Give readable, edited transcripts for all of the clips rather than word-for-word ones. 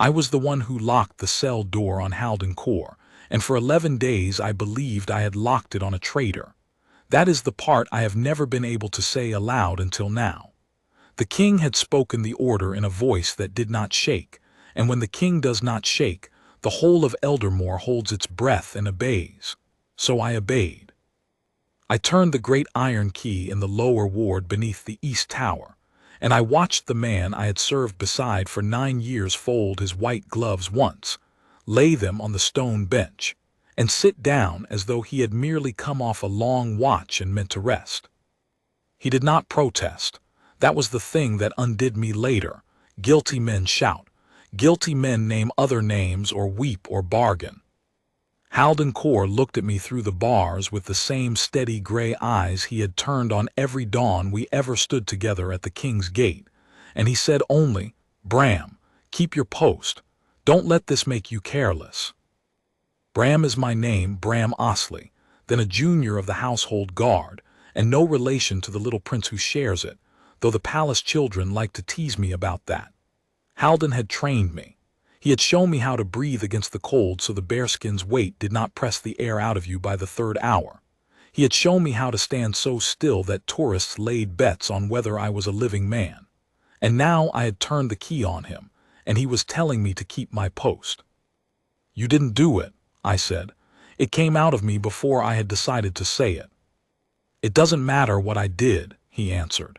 I was the one who locked the cell door on Halden Corr, and for 11 days I believed I had locked it on a traitor. That is the part I have never been able to say aloud until now. The king had spoken the order in a voice that did not shake, and when the king does not shake, the whole of Eldermore holds its breath and obeys. So I obeyed. I turned the great iron key in the lower ward beneath the east tower, and I watched the man I had served beside for 9 years fold his white gloves once, lay them on the stone bench, and sit down as though he had merely come off a long watch and meant to rest. He did not protest. That was the thing that undid me later. Guilty men shout. Guilty men name other names or weep or bargain. Halden Corr looked at me through the bars with the same steady gray eyes he had turned on every dawn we ever stood together at the king's gate, and he said only, "Bram, keep your post. Don't let this make you careless." Bram is my name, Bram Osley, then a junior of the household guard, and no relation to the little prince who shares it, though the palace children like to tease me about that. Halden had trained me. He had shown me how to breathe against the cold so the bearskin's weight did not press the air out of you by the 3rd hour. He had shown me how to stand so still that tourists laid bets on whether I was a living man. And now I had turned the key on him, and he was telling me to keep my post. "You didn't do it," I said. It came out of me before I had decided to say it. "It doesn't matter what I did," he answered.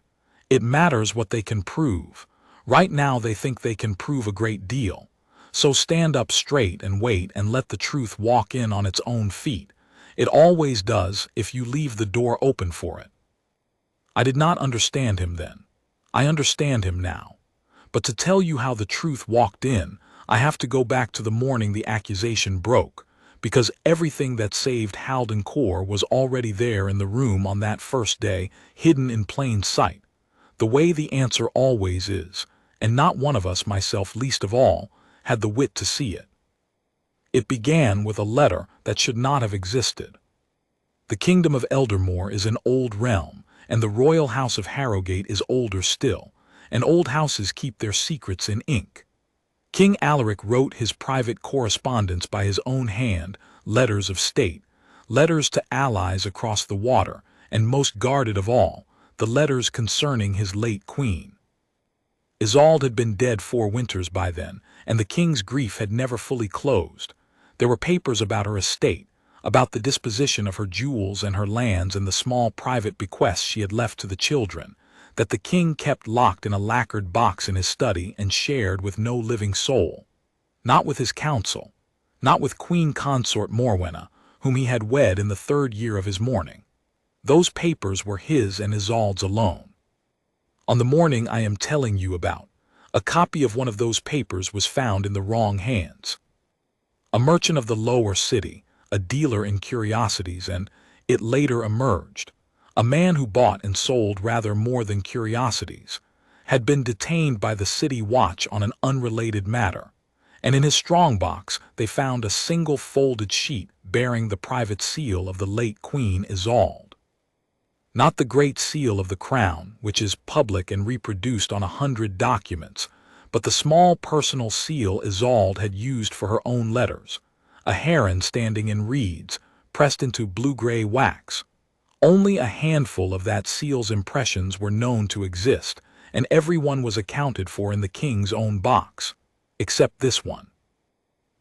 "It matters what they can prove. Right now they think they can prove a great deal. So stand up straight and wait and let the truth walk in on its own feet. It always does if you leave the door open for it." I did not understand him then. I understand him now. But to tell you how the truth walked in, I have to go back to the morning the accusation broke, because everything that saved Halden Corr was already there in the room on that first day, hidden in plain sight, the way the answer always is, and not one of us, myself least of all, had the wit to see it. It began with a letter that should not have existed. The kingdom of Eldermore is an old realm, and the royal house of Harrogate is older still, and old houses keep their secrets in ink. King Alaric wrote his private correspondence by his own hand, letters of state, letters to allies across the water, and most guarded of all, the letters concerning his late queen. Isolde had been dead 4 winters by then, and the king's grief had never fully closed. There were papers about her estate, about the disposition of her jewels and her lands and the small private bequests she had left to the children, that the king kept locked in a lacquered box in his study and shared with no living soul. Not with his council, not with Queen Consort Morwenna, whom he had wed in the 3rd year of his mourning. Those papers were his and Isolde's alone. On the morning I am telling you about, a copy of one of those papers was found in the wrong hands. A merchant of the lower city, a dealer in curiosities, and, it later emerged, a man who bought and sold rather more than curiosities, had been detained by the city watch on an unrelated matter, and in his strongbox they found a single folded sheet bearing the private seal of the late Queen Isolde. Not the great seal of the crown, which is public and reproduced on 100 documents, but the small personal seal Isolde had used for her own letters, a heron standing in reeds, pressed into blue-gray wax. Only a handful of that seal's impressions were known to exist, and every one was accounted for in the king's own box, except this one.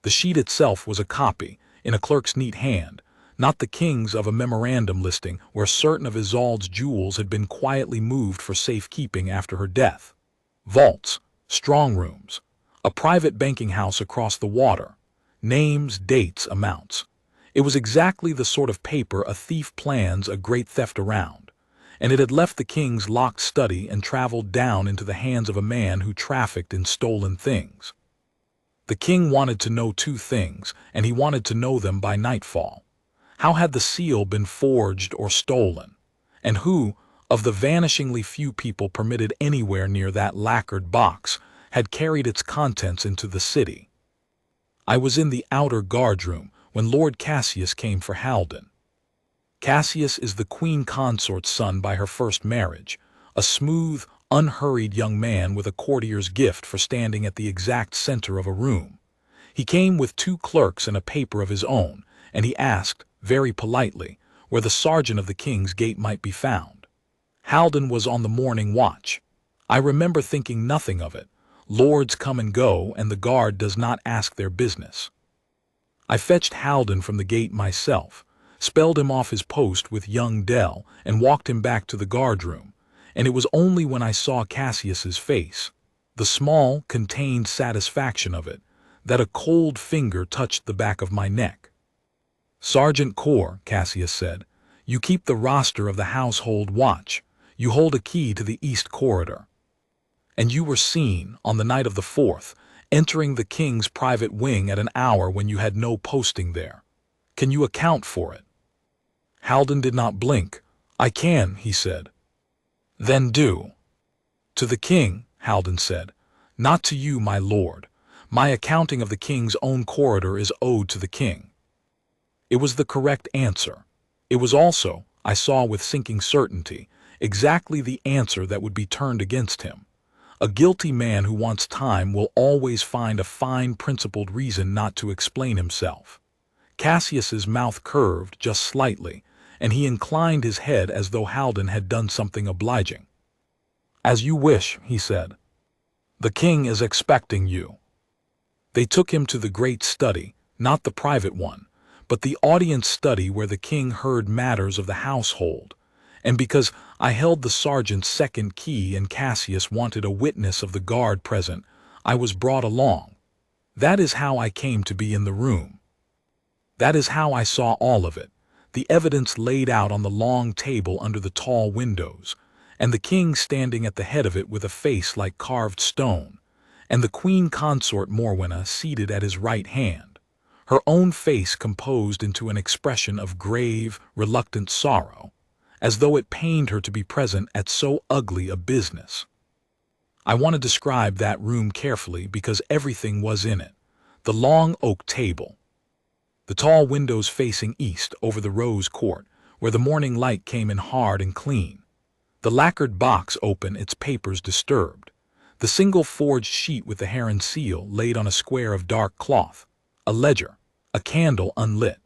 The sheet itself was a copy, in a clerk's neat hand, not the king's, of a memorandum listing where certain of Isolde's jewels had been quietly moved for safekeeping after her death. Vaults, strong rooms, a private banking house across the water, names, dates, amounts. It was exactly the sort of paper a thief plans a great theft around, and it had left the king's locked study and traveled down into the hands of a man who trafficked in stolen things. The king wanted to know 2 things, and he wanted to know them by nightfall. How had the seal been forged or stolen? And who, of the vanishingly few people permitted anywhere near that lacquered box, had carried its contents into the city? I was in the outer guardroom when Lord Cassius came for Halden. Cassius is the Queen Consort's son by her first marriage, a smooth, unhurried young man with a courtier's gift for standing at the exact center of a room. He came with 2 clerks and a paper of his own, and he asked, very politely, where the sergeant of the king's gate might be found. Halden was on the morning watch. I remember thinking nothing of it. Lords come and go, and the guard does not ask their business. I fetched Halden from the gate myself, spelled him off his post with young Dell, and walked him back to the guardroom, and it was only when I saw Cassius's face, the small, contained satisfaction of it, that a cold finger touched the back of my neck. "Sergeant Corr," Cassius said, "you keep the roster of the household watch. You hold a key to the east corridor. And you were seen, on the night of the 4th, entering the king's private wing at an hour when you had no posting there. Can you account for it?" Halden did not blink. "I can," he said. "Then do." "To the king," Halden said. "Not to you, my lord. My accounting of the king's own corridor is owed to the king." It was the correct answer. It was also, I saw with sinking certainty, exactly the answer that would be turned against him. A guilty man who wants time will always find a fine principled reason not to explain himself. Cassius's mouth curved just slightly, and he inclined his head as though Halden had done something obliging. "As you wish," he said. "The king is expecting you." They took him to the great study, not the private one, but the audience study where the king heard matters of the household, and because I held the sergeant's second key and Cassius wanted a witness of the guard present, I was brought along. That is how I came to be in the room. That is how I saw all of it, the evidence laid out on the long table under the tall windows, and the king standing at the head of it with a face like carved stone, and the queen consort Morwenna seated at his right hand, her own face composed into an expression of grave, reluctant sorrow, as though it pained her to be present at so ugly a business. I want to describe that room carefully because everything was in it. The long oak table, the tall windows facing east over the rose court, where the morning light came in hard and clean, the lacquered box open, its papers disturbed, the single forged sheet with the heron seal laid on a square of dark cloth, a ledger, a candle unlit,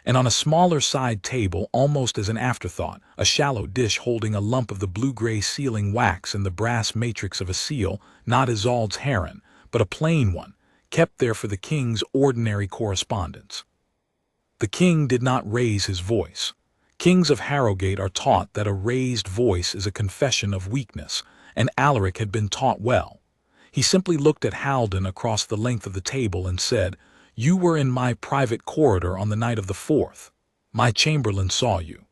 and on a smaller side table, almost as an afterthought, a shallow dish holding a lump of the blue-gray sealing wax and the brass matrix of a seal, not Isolde's heron, but a plain one, kept there for the king's ordinary correspondence. The king did not raise his voice. Kings of Harrogate are taught that a raised voice is a confession of weakness, and Alaric had been taught well. He simply looked at Halden across the length of the table and said, "You were in my private corridor on the night of the 4th. My chamberlain saw you.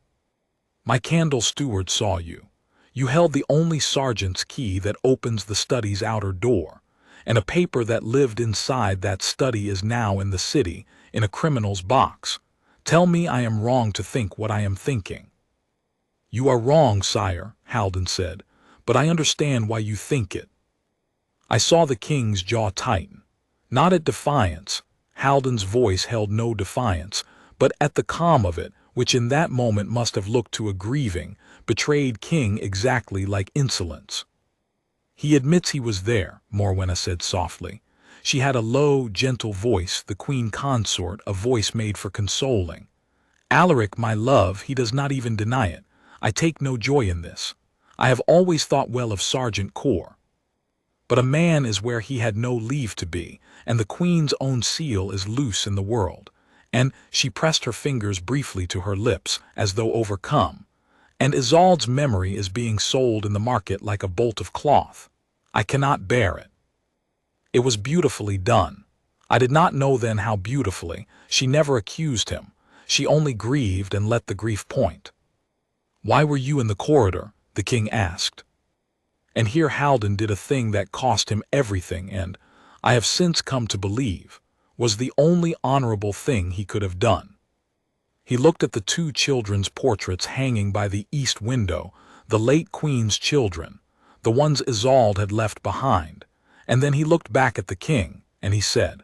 My candle steward saw you. You held the only sergeant's key that opens the study's outer door, and a paper that lived inside that study is now in the city, in a criminal's box. Tell me I am wrong to think what I am thinking." "You are wrong, sire," Halden said, "but I understand why you think it." I saw the king's jaw tighten, not at defiance. Halden's voice held no defiance, but at the calm of it, which in that moment must have looked to a grieving, betrayed king exactly like insolence. "He admits he was there," Morwenna said softly. She had a low, gentle voice, the queen consort, a voice made for consoling. "Alaric, my love, he does not even deny it. I take no joy in this. I have always thought well of Sergeant Corr. But a man is where he had no leave to be, and the queen's own seal is loose in the world." And she pressed her fingers briefly to her lips, as though overcome. "And Isolde's memory is being sold in the market like a bolt of cloth. I cannot bear it." It was beautifully done. I did not know then how beautifully. She never accused him. She only grieved and let the grief point. "Why were you in the corridor?" the king asked. And here Halden did a thing that cost him everything and, I have since come to believe, was the only honorable thing he could have done. He looked at the 2 children's portraits hanging by the east window, the late queen's children, the ones Isolde had left behind, and then he looked back at the king, and he said,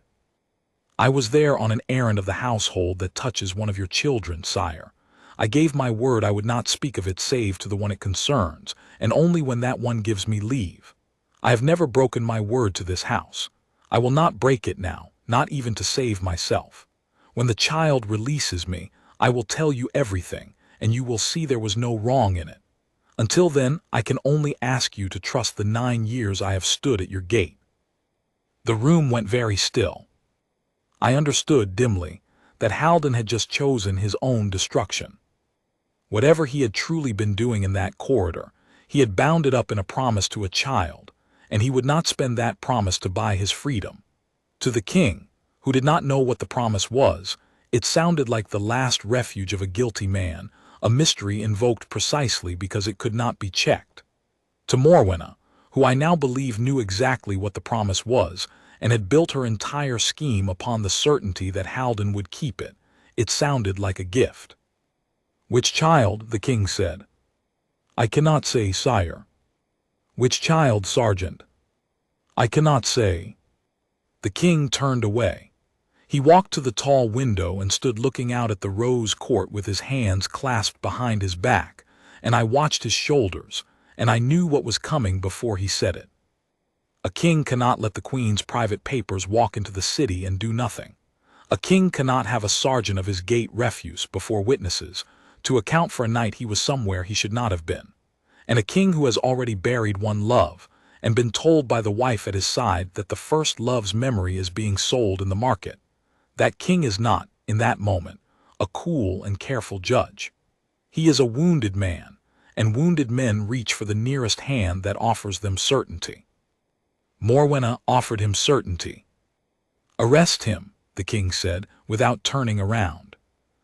"I was there on an errand of the household that touches one of your children, sire. I gave my word I would not speak of it save to the one it concerns, and only when that one gives me leave. I have never broken my word to this house. I will not break it now, not even to save myself. When the child releases me, I will tell you everything, and you will see there was no wrong in it. Until then, I can only ask you to trust the 9 years I have stood at your gate." The room went very still. I understood dimly that Halden had just chosen his own destruction. Whatever he had truly been doing in that corridor, he had bound it up in a promise to a child, and he would not spend that promise to buy his freedom. To the king, who did not know what the promise was, it sounded like the last refuge of a guilty man, a mystery invoked precisely because it could not be checked. To Morwenna, who I now believe knew exactly what the promise was, and had built her entire scheme upon the certainty that Halden would keep it, it sounded like a gift. "Which child?" the king said. "I cannot say, sire." "Which child, sergeant?" "I cannot say." The king turned away. He walked to the tall window and stood looking out at the rose court with his hands clasped behind his back, and I watched his shoulders, and I knew what was coming before he said it. A king cannot let the queen's private papers walk into the city and do nothing. A king cannot have a sergeant of his gate refuse before witnesses to account for a night he was somewhere he should not have been. And a king who has already buried one love and been told by the wife at his side that the first love's memory is being sold in the market, that king is not, in that moment, a cool and careful judge. He is a wounded man, and wounded men reach for the nearest hand that offers them certainty. Morwenna offered him certainty. "Arrest him," the king said, without turning around.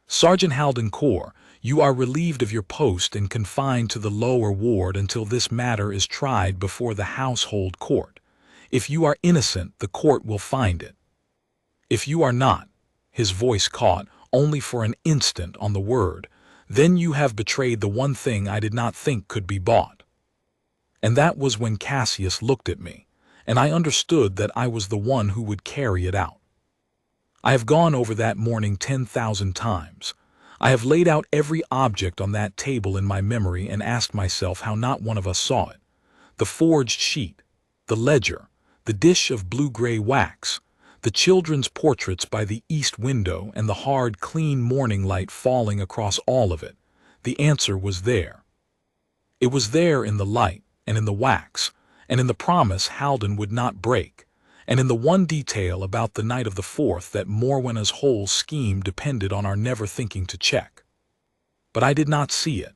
"Sergeant Halden Corr, you are relieved of your post and confined to the lower ward until this matter is tried before the household court. If you are innocent, the court will find it. If you are not," his voice caught only for an instant on the word, "then you have betrayed the one thing I did not think could be bought." And that was when Cassius looked at me, and I understood that I was the one who would carry it out. I have gone over that morning 10,000 times. I have laid out every object on that table in my memory and asked myself how not one of us saw it. The forged sheet, the ledger, the dish of blue-gray wax, the children's portraits by the east window and the hard, clean morning light falling across all of it. The answer was there. It was there in the light and in the wax, and in the promise Halden would not break, and in the one detail about the night of the 4th that Morwenna's whole scheme depended on our never thinking to check. But I did not see it.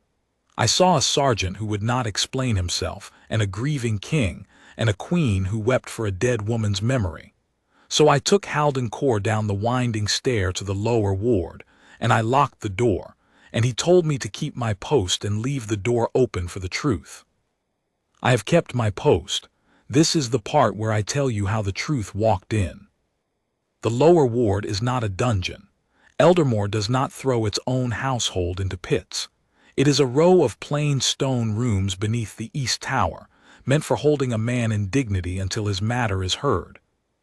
I saw a sergeant who would not explain himself, and a grieving king, and a queen who wept for a dead woman's memory. So I took Halden Corr down the winding stair to the lower ward, and I locked the door, and he told me to keep my post and leave the door open for the truth. I have kept my post. This is the part where I tell you how the truth walked in. The lower ward is not a dungeon. Eldermore does not throw its own household into pits. It is a row of plain stone rooms beneath the east tower, meant for holding a man in dignity until his matter is heard.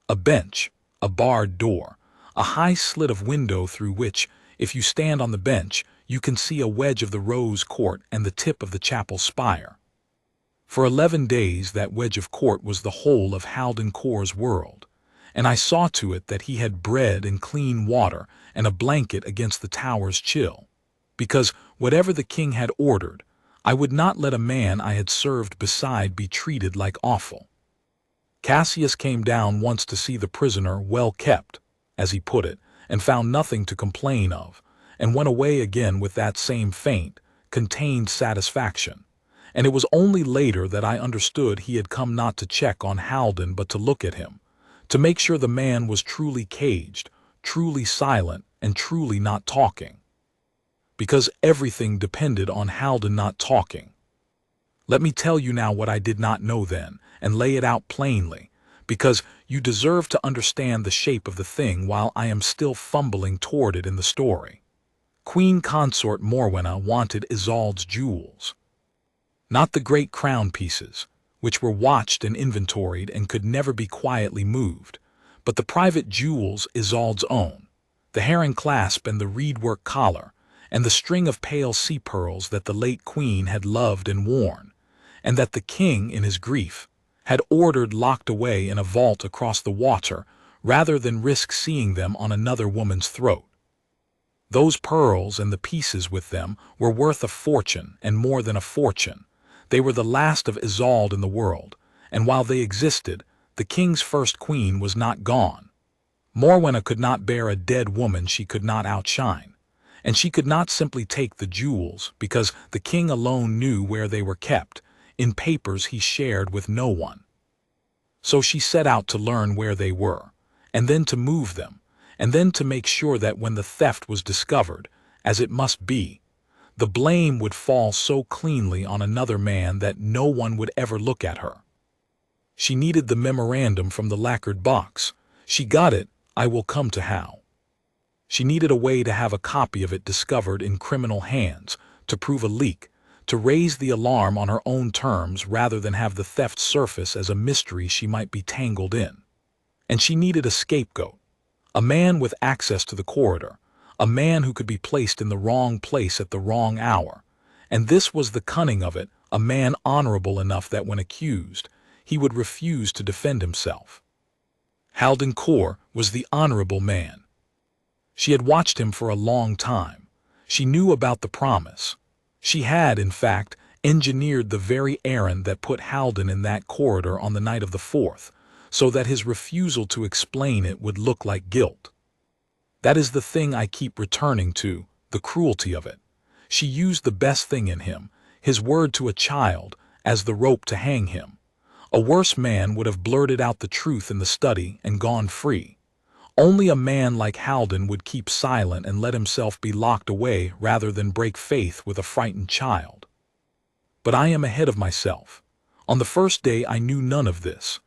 A bench, a barred door, a high slit of window through which, if you stand on the bench, you can see a wedge of the rose court and the tip of the chapel spire. For 11 days that wedge of court was the whole of Halden Corr's world, and I saw to it that he had bread and clean water and a blanket against the tower's chill, because whatever the king had ordered, I would not let a man I had served beside be treated like offal. Cassius came down once to see the prisoner well kept, as he put it, and found nothing to complain of, and went away again with that same faint, contained satisfaction. And it was only later that I understood he had come not to check on Halden but to look at him, to make sure the man was truly caged, truly silent, and truly not talking. Because everything depended on Halden not talking. Let me tell you now what I did not know then, and lay it out plainly, because you deserve to understand the shape of the thing while I am still fumbling toward it in the story. Queen Consort Morwenna wanted Isolde's jewels. Not the great crown pieces, which were watched and inventoried and could never be quietly moved, but the private jewels Isolde's own, the heron clasp and the reedwork collar, and the string of pale sea pearls that the late queen had loved and worn, and that the king, in his grief, had ordered locked away in a vault across the water rather than risk seeing them on another woman's throat. Those pearls and the pieces with them were worth a fortune and more than a fortune. They were the last of Isolde in the world, and while they existed, the king's first queen was not gone. Morwenna could not bear a dead woman she could not outshine, and she could not simply take the jewels because the king alone knew where they were kept, in papers he shared with no one. So she set out to learn where they were, and then to move them, and then to make sure that when the theft was discovered, as it must be, the blame would fall so cleanly on another man that no one would ever look at her. She needed the memorandum from the lacquered box. She got it, I will come to how. She needed a way to have a copy of it discovered in criminal hands, to prove a leak, to raise the alarm on her own terms rather than have the theft surface as a mystery she might be tangled in. And she needed a scapegoat, a man with access to the corridor, a man who could be placed in the wrong place at the wrong hour. And this was the cunning of it, a man honorable enough that when accused, he would refuse to defend himself. Halden Corr was the honorable man. She had watched him for a long time. She knew about the promise. She had, in fact, engineered the very errand that put Halden in that corridor on the night of the 4th, so that his refusal to explain it would look like guilt. That is the thing I keep returning to, the cruelty of it. She used the best thing in him, his word to a child, as the rope to hang him. A worse man would have blurted out the truth in the study and gone free. Only a man like Halden would keep silent and let himself be locked away rather than break faith with a frightened child. But I am ahead of myself. On the first day I knew none of this.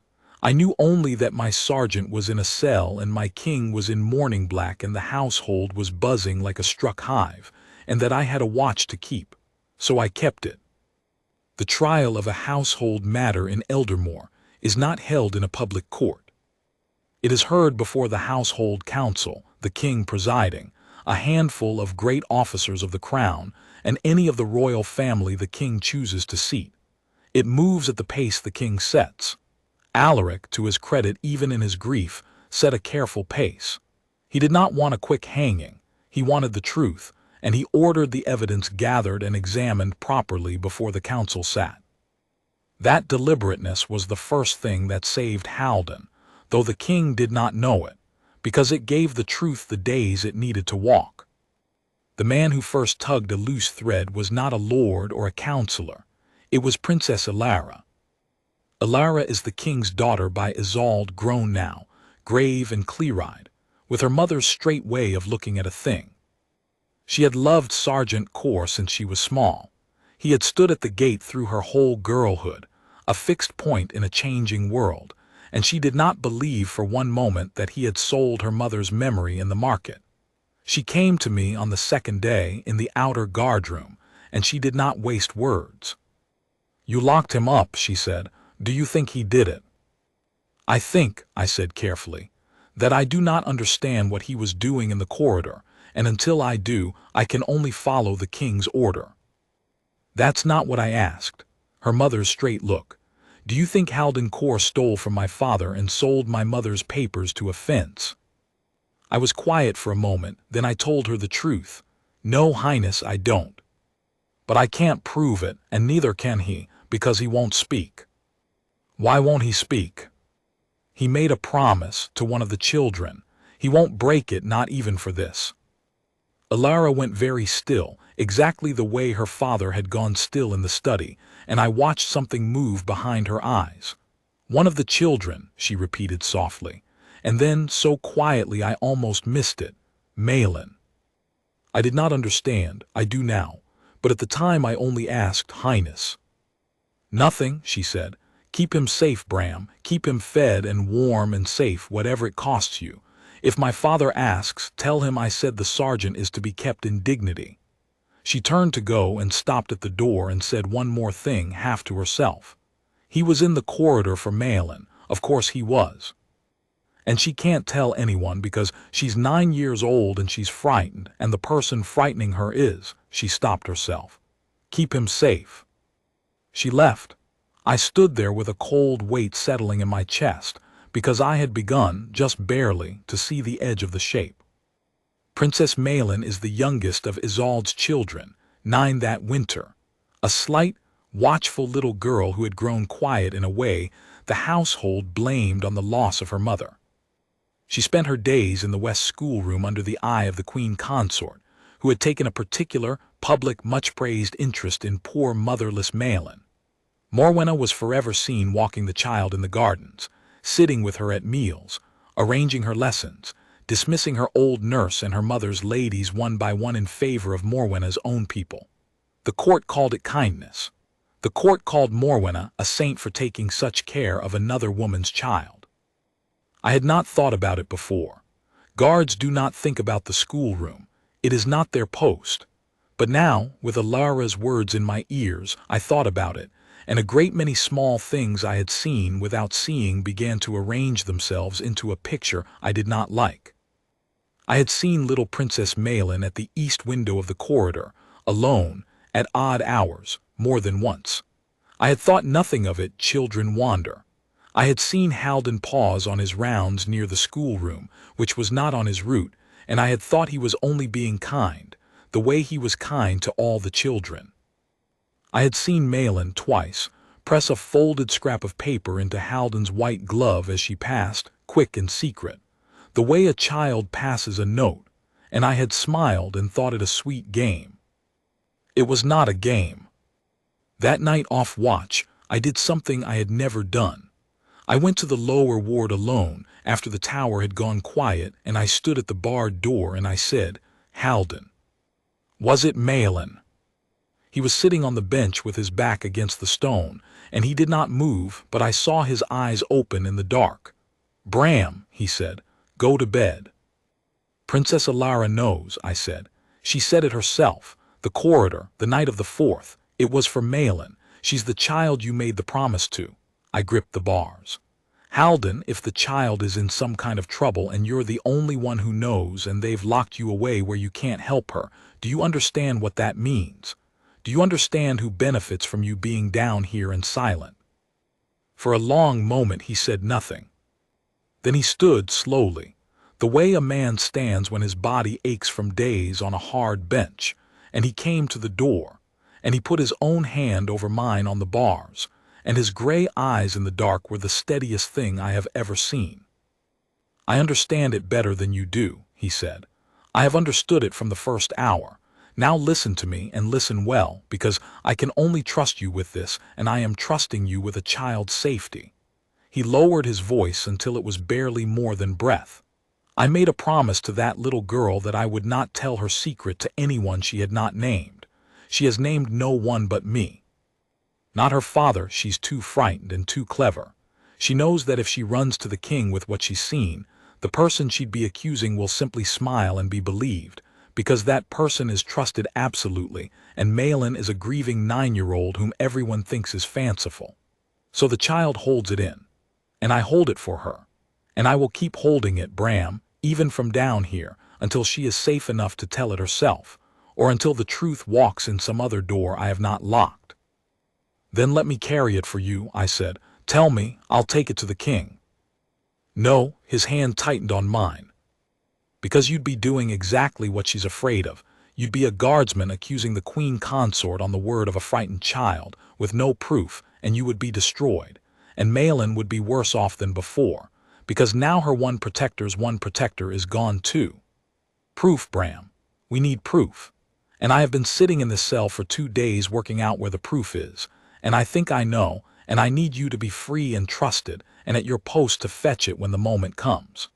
I knew only that my sergeant was in a cell and my king was in mourning black and the household was buzzing like a struck hive, and that I had a watch to keep. So I kept it. The trial of a household matter in Eldermoor is not held in a public court. It is heard before the household council, the king presiding, a handful of great officers of the crown, and any of the royal family the king chooses to seat. It moves at the pace the king sets. Alaric, to his credit even in his grief, set a careful pace. He did not want a quick hanging. He wanted the truth, and he ordered the evidence gathered and examined properly before the council sat. That deliberateness was the first thing that saved Halden, though the king did not know it, because it gave the truth the days it needed to walk. The man who first tugged a loose thread was not a lord or a counselor. It was Princess Alara. Alara is the king's daughter by Isolde, grown now, grave and clear-eyed, with her mother's straight way of looking at a thing. She had loved Sergeant Corr since she was small. He had stood at the gate through her whole girlhood, a fixed point in a changing world, and she did not believe for one moment that he had sold her mother's memory in the market. She came to me on the second day in the outer guardroom, and she did not waste words. "You locked him up," she said. "Do you think he did it?" "I think," I said carefully, "that I do not understand what he was doing in the corridor, and until I do, I can only follow the king's order." "That's not what I asked." Her mother's straight look. "Do you think Halden Corr stole from my father and sold my mother's papers to a fence?" I was quiet for a moment, then I told her the truth. "No, Highness, I don't. But I can't prove it, and neither can he, because he won't speak." "Why won't he speak?" "He made a promise to one of the children. He won't break it, not even for this." Alara went very still, exactly the way her father had gone still in the study, and I watched something move behind her eyes. "One of the children," she repeated softly, and then, so quietly I almost missed it, "Malin." I did not understand, I do now, but at the time I only asked, "Highness." "Nothing," she said. "Keep him safe, Bram. Keep him fed and warm and safe, whatever it costs you. If my father asks, tell him I said the sergeant is to be kept in dignity." She turned to go and stopped at the door and said one more thing, half to herself. "He was in the corridor for Malin. Of course he was." And she can't tell anyone because she's 9 years old and she's frightened, and the person frightening her is, she stopped herself. Keep him safe. She left. I stood there with a cold weight settling in my chest, because I had begun, just barely, to see the edge of the shape. Princess Malin is the youngest of Isolde's children, 9 that winter. A slight, watchful little girl who had grown quiet in a way the household blamed on the loss of her mother. She spent her days in the West schoolroom under the eye of the Queen Consort, who had taken a particular, public, much-praised interest in poor motherless Malin. Morwenna was forever seen walking the child in the gardens, sitting with her at meals, arranging her lessons, dismissing her old nurse and her mother's ladies one by one in favor of Morwenna's own people. The court called it kindness. The court called Morwenna a saint for taking such care of another woman's child. I had not thought about it before. Guards do not think about the schoolroom. It is not their post. But now, with Alarica's words in my ears, I thought about it, and a great many small things I had seen without seeing began to arrange themselves into a picture I did not like. I had seen little Princess Malin at the east window of the corridor, alone, at odd hours, more than once. I had thought nothing of it, children wander. I had seen Halden pause on his rounds near the schoolroom, which was not on his route, and I had thought he was only being kind, the way he was kind to all the children. I had seen Malin twice press a folded scrap of paper into Halden's white glove as she passed, quick and secret, the way a child passes a note, and I had smiled and thought it a sweet game. It was not a game. That night off watch, I did something I had never done. I went to the lower ward alone after the tower had gone quiet, and I stood at the barred door and I said, "Halden." "Was it Malin?" He was sitting on the bench with his back against the stone, and he did not move, but I saw his eyes open in the dark. "Bram," he said, "go to bed." "Princess Alara knows," I said. "She said it herself. The corridor, the night of the 4th. It was for Malin. She's the child you made the promise to." I gripped the bars. "Halden, if the child is in some kind of trouble and you're the only one who knows and they've locked you away where you can't help her, do you understand what that means? Do you understand who benefits from you being down here and silent?" For a long moment he said nothing. Then he stood slowly, the way a man stands when his body aches from days on a hard bench, and he came to the door, and he put his own hand over mine on the bars, and his gray eyes in the dark were the steadiest thing I have ever seen. "I understand it better than you do," he said. "I have understood it from the first hour. Now listen to me, and listen well, because I can only trust you with this, and I am trusting you with a child's safety." He lowered his voice until it was barely more than breath. "I made a promise to that little girl that I would not tell her secret to anyone she had not named. She has named no one but me. Not her father, she's too frightened and too clever. She knows that if she runs to the king with what she's seen, the person she'd be accusing will simply smile and be believed, because that person is trusted absolutely, and Malin is a grieving 9-year-old whom everyone thinks is fanciful. So the child holds it in, and I hold it for her, and I will keep holding it, Bram, even from down here, until she is safe enough to tell it herself, or until the truth walks in some other door I have not locked. Then let me carry it for you," I said. "Tell me, I'll take it to the king." "No," his hand tightened on mine. "Because you'd be doing exactly what she's afraid of. You'd be a guardsman accusing the Queen Consort on the word of a frightened child, with no proof, and you would be destroyed. And Malin would be worse off than before, because now her one protector is gone too. Proof, Bram. We need proof. And I have been sitting in this cell for 2 days working out where the proof is. And I think I know, and I need you to be free and trusted, and at your post to fetch it when the moment comes.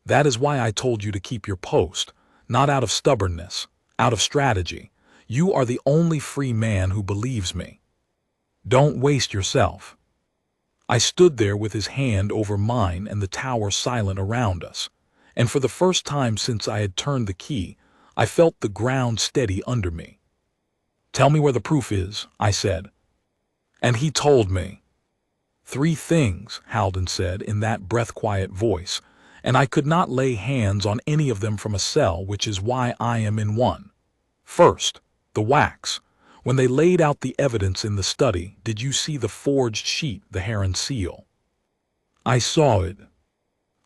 That is why I told you to keep your post, not out of stubbornness, out of strategy. You are the only free man who believes me. Don't waste yourself." I stood there with his hand over mine and the tower silent around us, and for the first time since I had turned the key, I felt the ground steady under me. "Tell me where the proof is," I said. And he told me. 3 things, Halden said in that breath-quiet voice, and I could not lay hands on any of them from a cell, which is why I am in one. First, the wax. When they laid out the evidence in the study, did you see the forged sheet, the Heron seal? I saw it.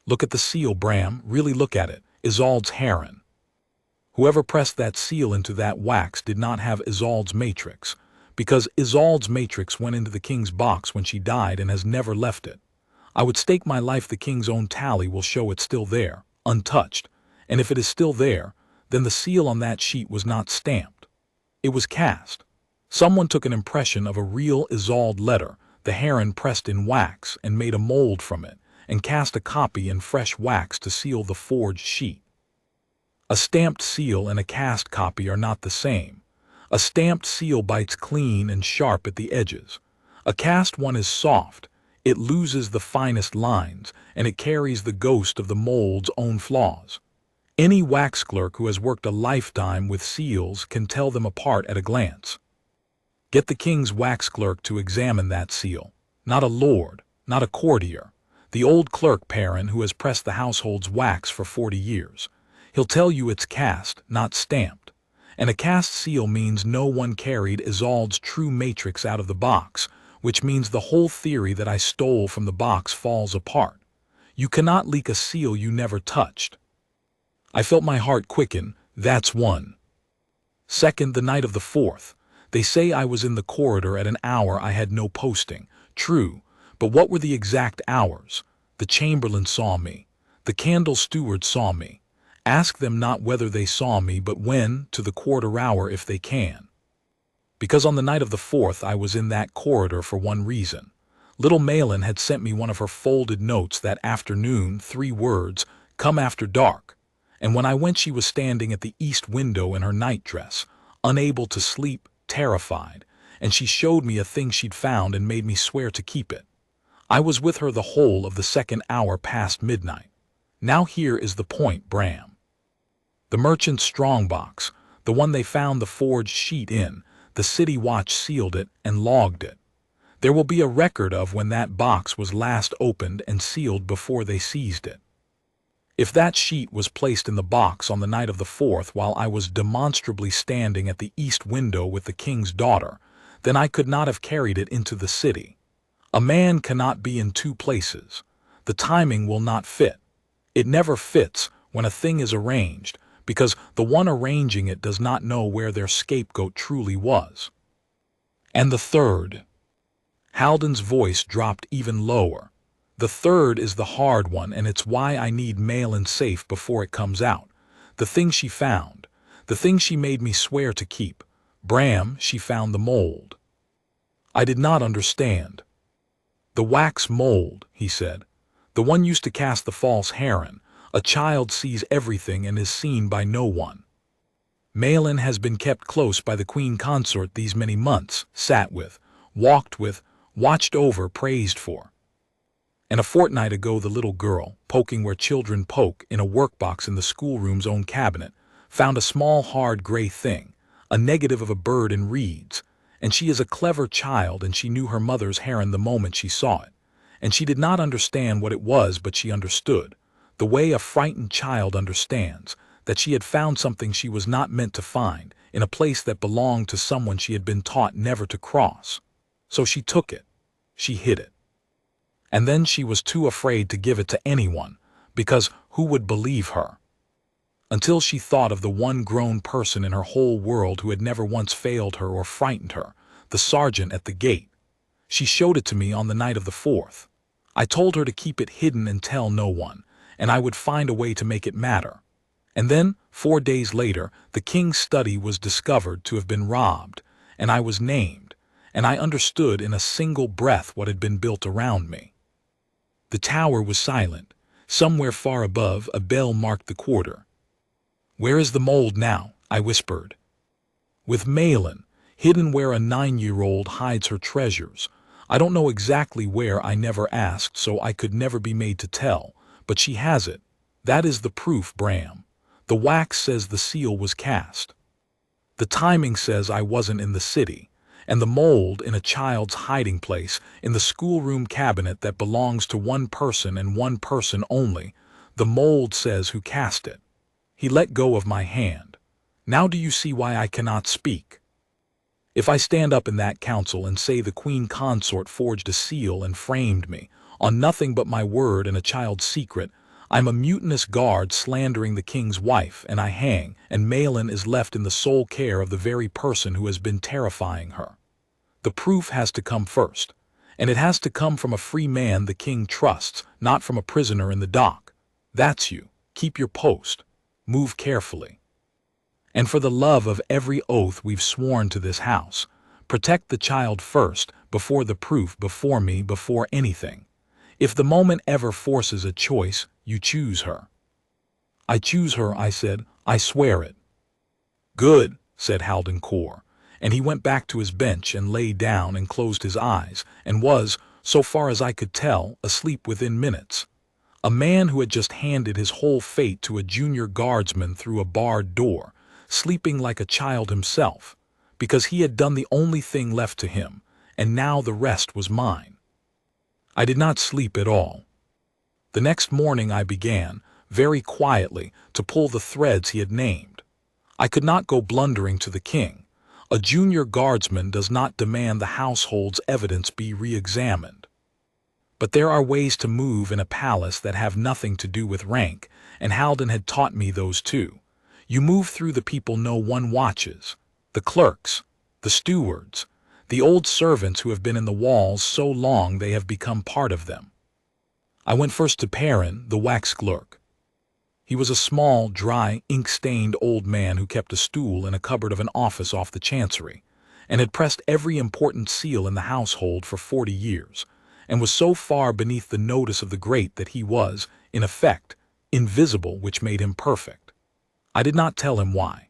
Look at the seal, Bram, really look at it. Isolde's Heron. Whoever pressed that seal into that wax did not have Isolde's matrix, because Isolde's matrix went into the king's box when she died and has never left it. I would stake my life the king's own tally will show it's still there, untouched, and if it is still there, then the seal on that sheet was not stamped. It was cast. Someone took an impression of a real Isolde letter, the Heron pressed in wax, and made a mold from it, and cast a copy in fresh wax to seal the forged sheet. A stamped seal and a cast copy are not the same. A stamped seal bites clean and sharp at the edges. A cast one is soft, it loses the finest lines, and it carries the ghost of the mold's own flaws. Any wax clerk who has worked a lifetime with seals can tell them apart at a glance. Get the king's wax clerk to examine that seal. Not a lord, not a courtier. The old clerk Perrin who has pressed the household's wax for 40 years. He'll tell you it's cast, not stamped. And a cast seal means no one carried Isolde's true matrix out of the box, which means the whole theory that I stole from the box falls apart. You cannot leak a seal you never touched. I felt my heart quicken, that's one. Second, the night of the 4th. They say I was in the corridor at an hour I had no posting. True, but what were the exact hours? The chamberlain saw me. The candle steward saw me. Ask them not whether they saw me, but when, to the quarter hour if they can. Because on the night of the 4th I was in that corridor for one reason. Little Malin had sent me one of her folded notes that afternoon, 3 words, "Come after dark." And when I went she was standing at the east window in her nightdress, unable to sleep, terrified, and she showed me a thing she'd found and made me swear to keep it. I was with her the whole of the 2nd hour past midnight. Now here is the point, Bram. The merchant's strongbox, the one they found the forged sheet in, the city watch sealed it and logged it. There will be a record of when that box was last opened and sealed before they seized it. If that sheet was placed in the box on the night of the 4th while I was demonstrably standing at the east window with the king's daughter, then I could not have carried it into the city. A man cannot be in 2 places. The timing will not fit. It never fits when a thing is arranged, because the one arranging it does not know where their scapegoat truly was. And the third. Halden's voice dropped even lower. The third is the hard one, and it's why I need Malin safe before it comes out. The thing she found. The thing she made me swear to keep. Bram, she found the mold. I did not understand. The wax mold, he said. The one used to cast the false heron. A child sees everything and is seen by no one. Malin has been kept close by the queen consort these many months, sat with, walked with, watched over, praised for. And a fortnight ago the little girl, poking where children poke in a workbox in the schoolroom's own cabinet, found a small hard gray thing, a negative of a bird in reeds, and she is a clever child and she knew her mother's heron the moment she saw it. And she did not understand what it was, but she understood. The way a frightened child understands, that she had found something she was not meant to find, in a place that belonged to someone she had been taught never to cross. So she took it. She hid it. And then she was too afraid to give it to anyone, because who would believe her? Until she thought of the one grown person in her whole world who had never once failed her or frightened her, the sergeant at the gate. She showed it to me on the night of the 4th. I told her to keep it hidden and tell no one, and I would find a way to make it matter. And then, 4 days later, the king's study was discovered to have been robbed, and I was named, and I understood in a single breath what had been built around me. The tower was silent. Somewhere far above, a bell marked the quarter. "Where is the mold now?" I whispered. "With Malin, hidden where a 9-year-old hides her treasures. I don't know exactly where, I never asked, so I could never be made to tell. But she has it. That is the proof, Bram. The wax says the seal was cast. The timing says I wasn't in the city, and the mold in a child's hiding place in the schoolroom cabinet that belongs to one person and one person only. The mold says who cast it. He let go of my hand. Now do you see why I cannot speak? If I stand up in that council and say the queen consort forged a seal and framed me, on nothing but my word and a child's secret, I'm a mutinous guard slandering the king's wife, and I hang, and Malin is left in the sole care of the very person who has been terrifying her. The proof has to come first, and it has to come from a free man the king trusts, not from a prisoner in the dock. That's you. Keep your post. Move carefully. And for the love of every oath we've sworn to this house, protect the child first, before the proof, before me, before anything. If the moment ever forces a choice, you choose her. I choose her, I said. I swear it. Good, said Halden Corr, and he went back to his bench and lay down and closed his eyes, and was, so far as I could tell, asleep within minutes. A man who had just handed his whole fate to a junior guardsman through a barred door, sleeping like a child himself, because he had done the only thing left to him, and now the rest was mine. I did not sleep at all. The next morning I began, very quietly, to pull the threads he had named. I could not go blundering to the king. A junior guardsman does not demand the household's evidence be re-examined. But there are ways to move in a palace that have nothing to do with rank, and Halden had taught me those too. You move through the people no one watches, the clerks, the stewards, the old servants who have been in the walls so long they have become part of them. I went first to Perrin, the wax clerk. He was a small, dry, ink-stained old man who kept a stool in a cupboard of an office off the chancery, and had pressed every important seal in the household for 40 years, and was so far beneath the notice of the great that he was, in effect, invisible, which made him perfect. I did not tell him why.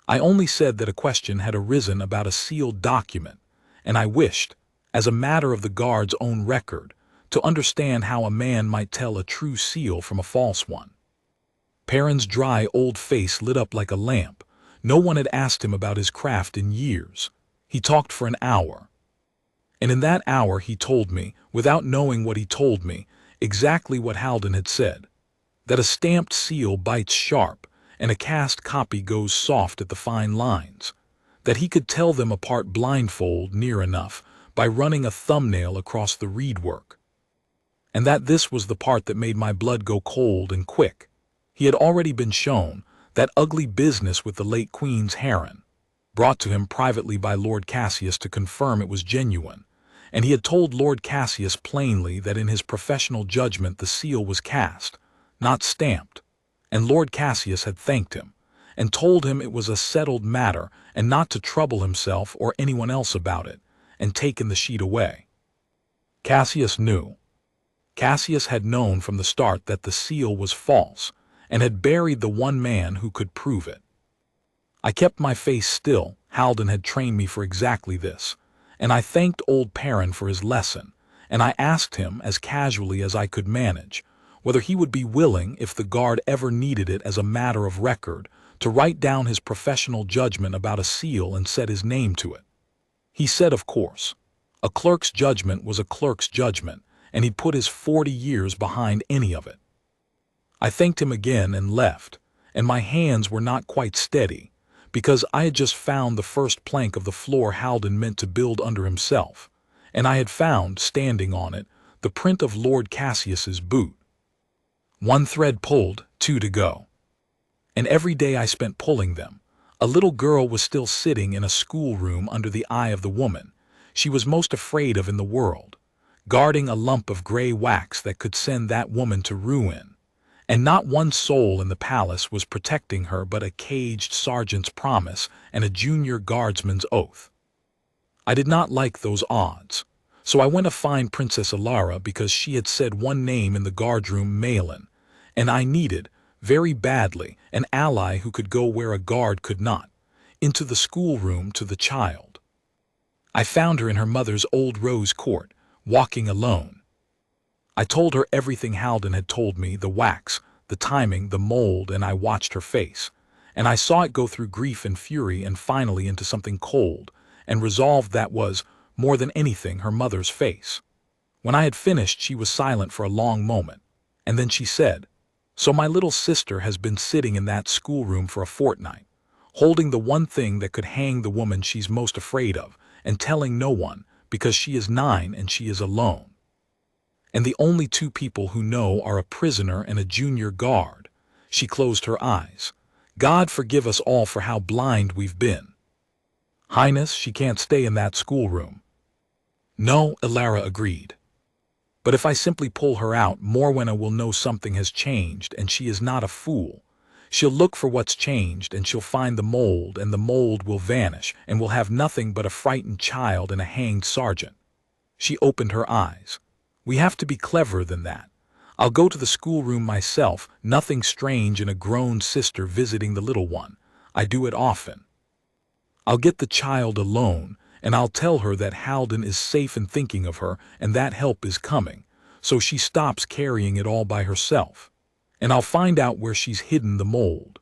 I only said that a question had arisen about a sealed document, and I wished, as a matter of the guard's own record, to understand how a man might tell a true seal from a false one. Perrin's dry old face lit up like a lamp. No one had asked him about his craft in years. He talked for an hour. And in that hour he told me, without knowing what he told me, exactly what Halden had said, that a stamped seal bites sharp, and a cast copy goes soft at the fine lines, that he could tell them apart blindfold near enough by running a thumbnail across the reedwork, and that this was the part that made my blood go cold and quick. He had already been shown that ugly business with the late Queen's heron, brought to him privately by Lord Cassius to confirm it was genuine, and he had told Lord Cassius plainly that in his professional judgment the seal was cast, not stamped, and Lord Cassius had thanked him, and told him it was a settled matter and not to trouble himself or anyone else about it, and taken the sheet away. Cassius knew. Cassius had known from the start that the seal was false, and had buried the one man who could prove it. I kept my face still. Halden had trained me for exactly this, and I thanked old Perrin for his lesson, and I asked him, as casually as I could manage, whether he would be willing, if the guard ever needed it as a matter of record, to write down his professional judgment about a seal and set his name to it. He said, of course. A clerk's judgment was a clerk's judgment, and he'd put his 40 years behind any of it. I thanked him again and left, and my hands were not quite steady, because I had just found the first plank of the floor Halden meant to build under himself, and I had found, standing on it, the print of Lord Cassius's boot. One thread pulled, 2 to go. And every day I spent pulling them. A little girl was still sitting in a schoolroom under the eye of the woman she was most afraid of in the world, guarding a lump of gray wax that could send that woman to ruin. And not one soul in the palace was protecting her but a caged sergeant's promise and a junior guardsman's oath. I did not like those odds, so I went to find Princess Alaric because she had said one name in the guardroom, Malin, and I needed, very badly, an ally who could go where a guard could not, into the schoolroom to the child. I found her in her mother's old rose court, walking alone. I told her everything Halden had told me, the wax, the timing, the mold, and I watched her face, and I saw it go through grief and fury and finally into something cold, and resolve that was, more than anything, her mother's face. When I had finished, she was silent for a long moment, and then she said, "So my little sister has been sitting in that schoolroom for a fortnight, holding the one thing that could hang the woman she's most afraid of, and telling no one, because she is 9 and she is alone. And the only 2 people who know are a prisoner and a junior guard." She closed her eyes. "God forgive us all for how blind we've been." "Highness, she can't stay in that schoolroom." "No," Alaric agreed. "But if I simply pull her out, Morwenna will know something has changed, and she is not a fool. She'll look for what's changed, and she'll find the mold, and the mold will vanish, and we'll have nothing but a frightened child and a hanged sergeant." She opened her eyes. "We have to be cleverer than that. I'll go to the schoolroom myself, nothing strange in a grown sister visiting the little one. I do it often. I'll get the child alone, and I'll tell her that Halden is safe and thinking of her, and that help is coming, so she stops carrying it all by herself. And I'll find out where she's hidden the mold.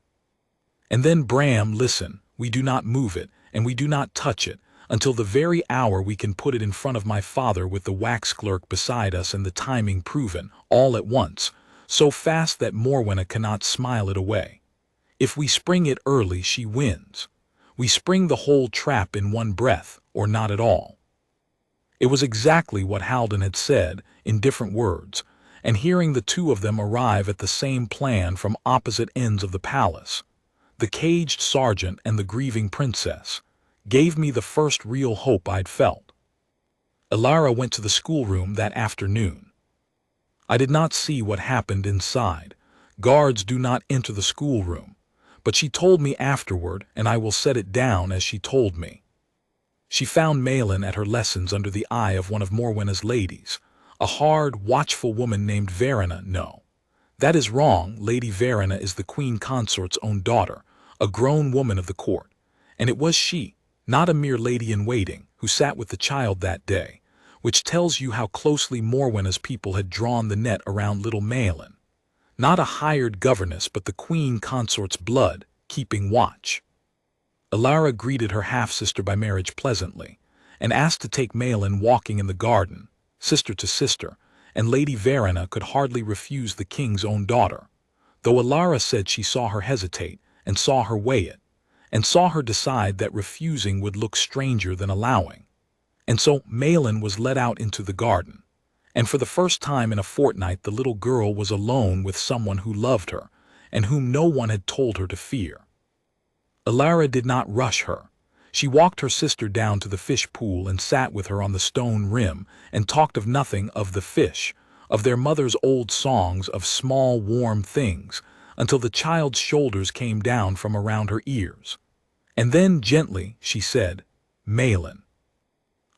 And then, Bram, listen, we do not move it, and we do not touch it, until the very hour we can put it in front of my father with the wax clerk beside us and the timing proven, all at once, so fast that Morwenna cannot smile it away. If we spring it early, she wins. We spring the whole trap in one breath, or not at all." It was exactly what Halden had said, in different words, and hearing the 2 of them arrive at the same plan from opposite ends of the palace, the caged sergeant and the grieving princess, gave me the first real hope I'd felt. Alaric went to the schoolroom that afternoon. I did not see what happened inside. Guards do not enter the schoolroom. But she told me afterward, and I will set it down as she told me. She found Malin at her lessons under the eye of one of Morwenna's ladies, a hard, watchful woman named Verena. No, that is wrong. Lady Verena is the queen consort's own daughter, a grown woman of the court, and it was she, not a mere lady-in-waiting, who sat with the child that day, which tells you how closely Morwenna's people had drawn the net around little Malin. Not a hired governess, but the queen consort's blood, keeping watch. Alaric greeted her half-sister by marriage pleasantly, and asked to take Malin walking in the garden, sister to sister, and Lady Verena could hardly refuse the king's own daughter, though Alaric said she saw her hesitate, and saw her weigh it, and saw her decide that refusing would look stranger than allowing. And so Malin was led out into the garden. And for the first time in a fortnight the little girl was alone with someone who loved her, and whom no one had told her to fear. Alaric did not rush her. She walked her sister down to the fish pool and sat with her on the stone rim, and talked of nothing of the fish, of their mother's old songs, of small warm things, until the child's shoulders came down from around her ears. And then gently she said, "Malin,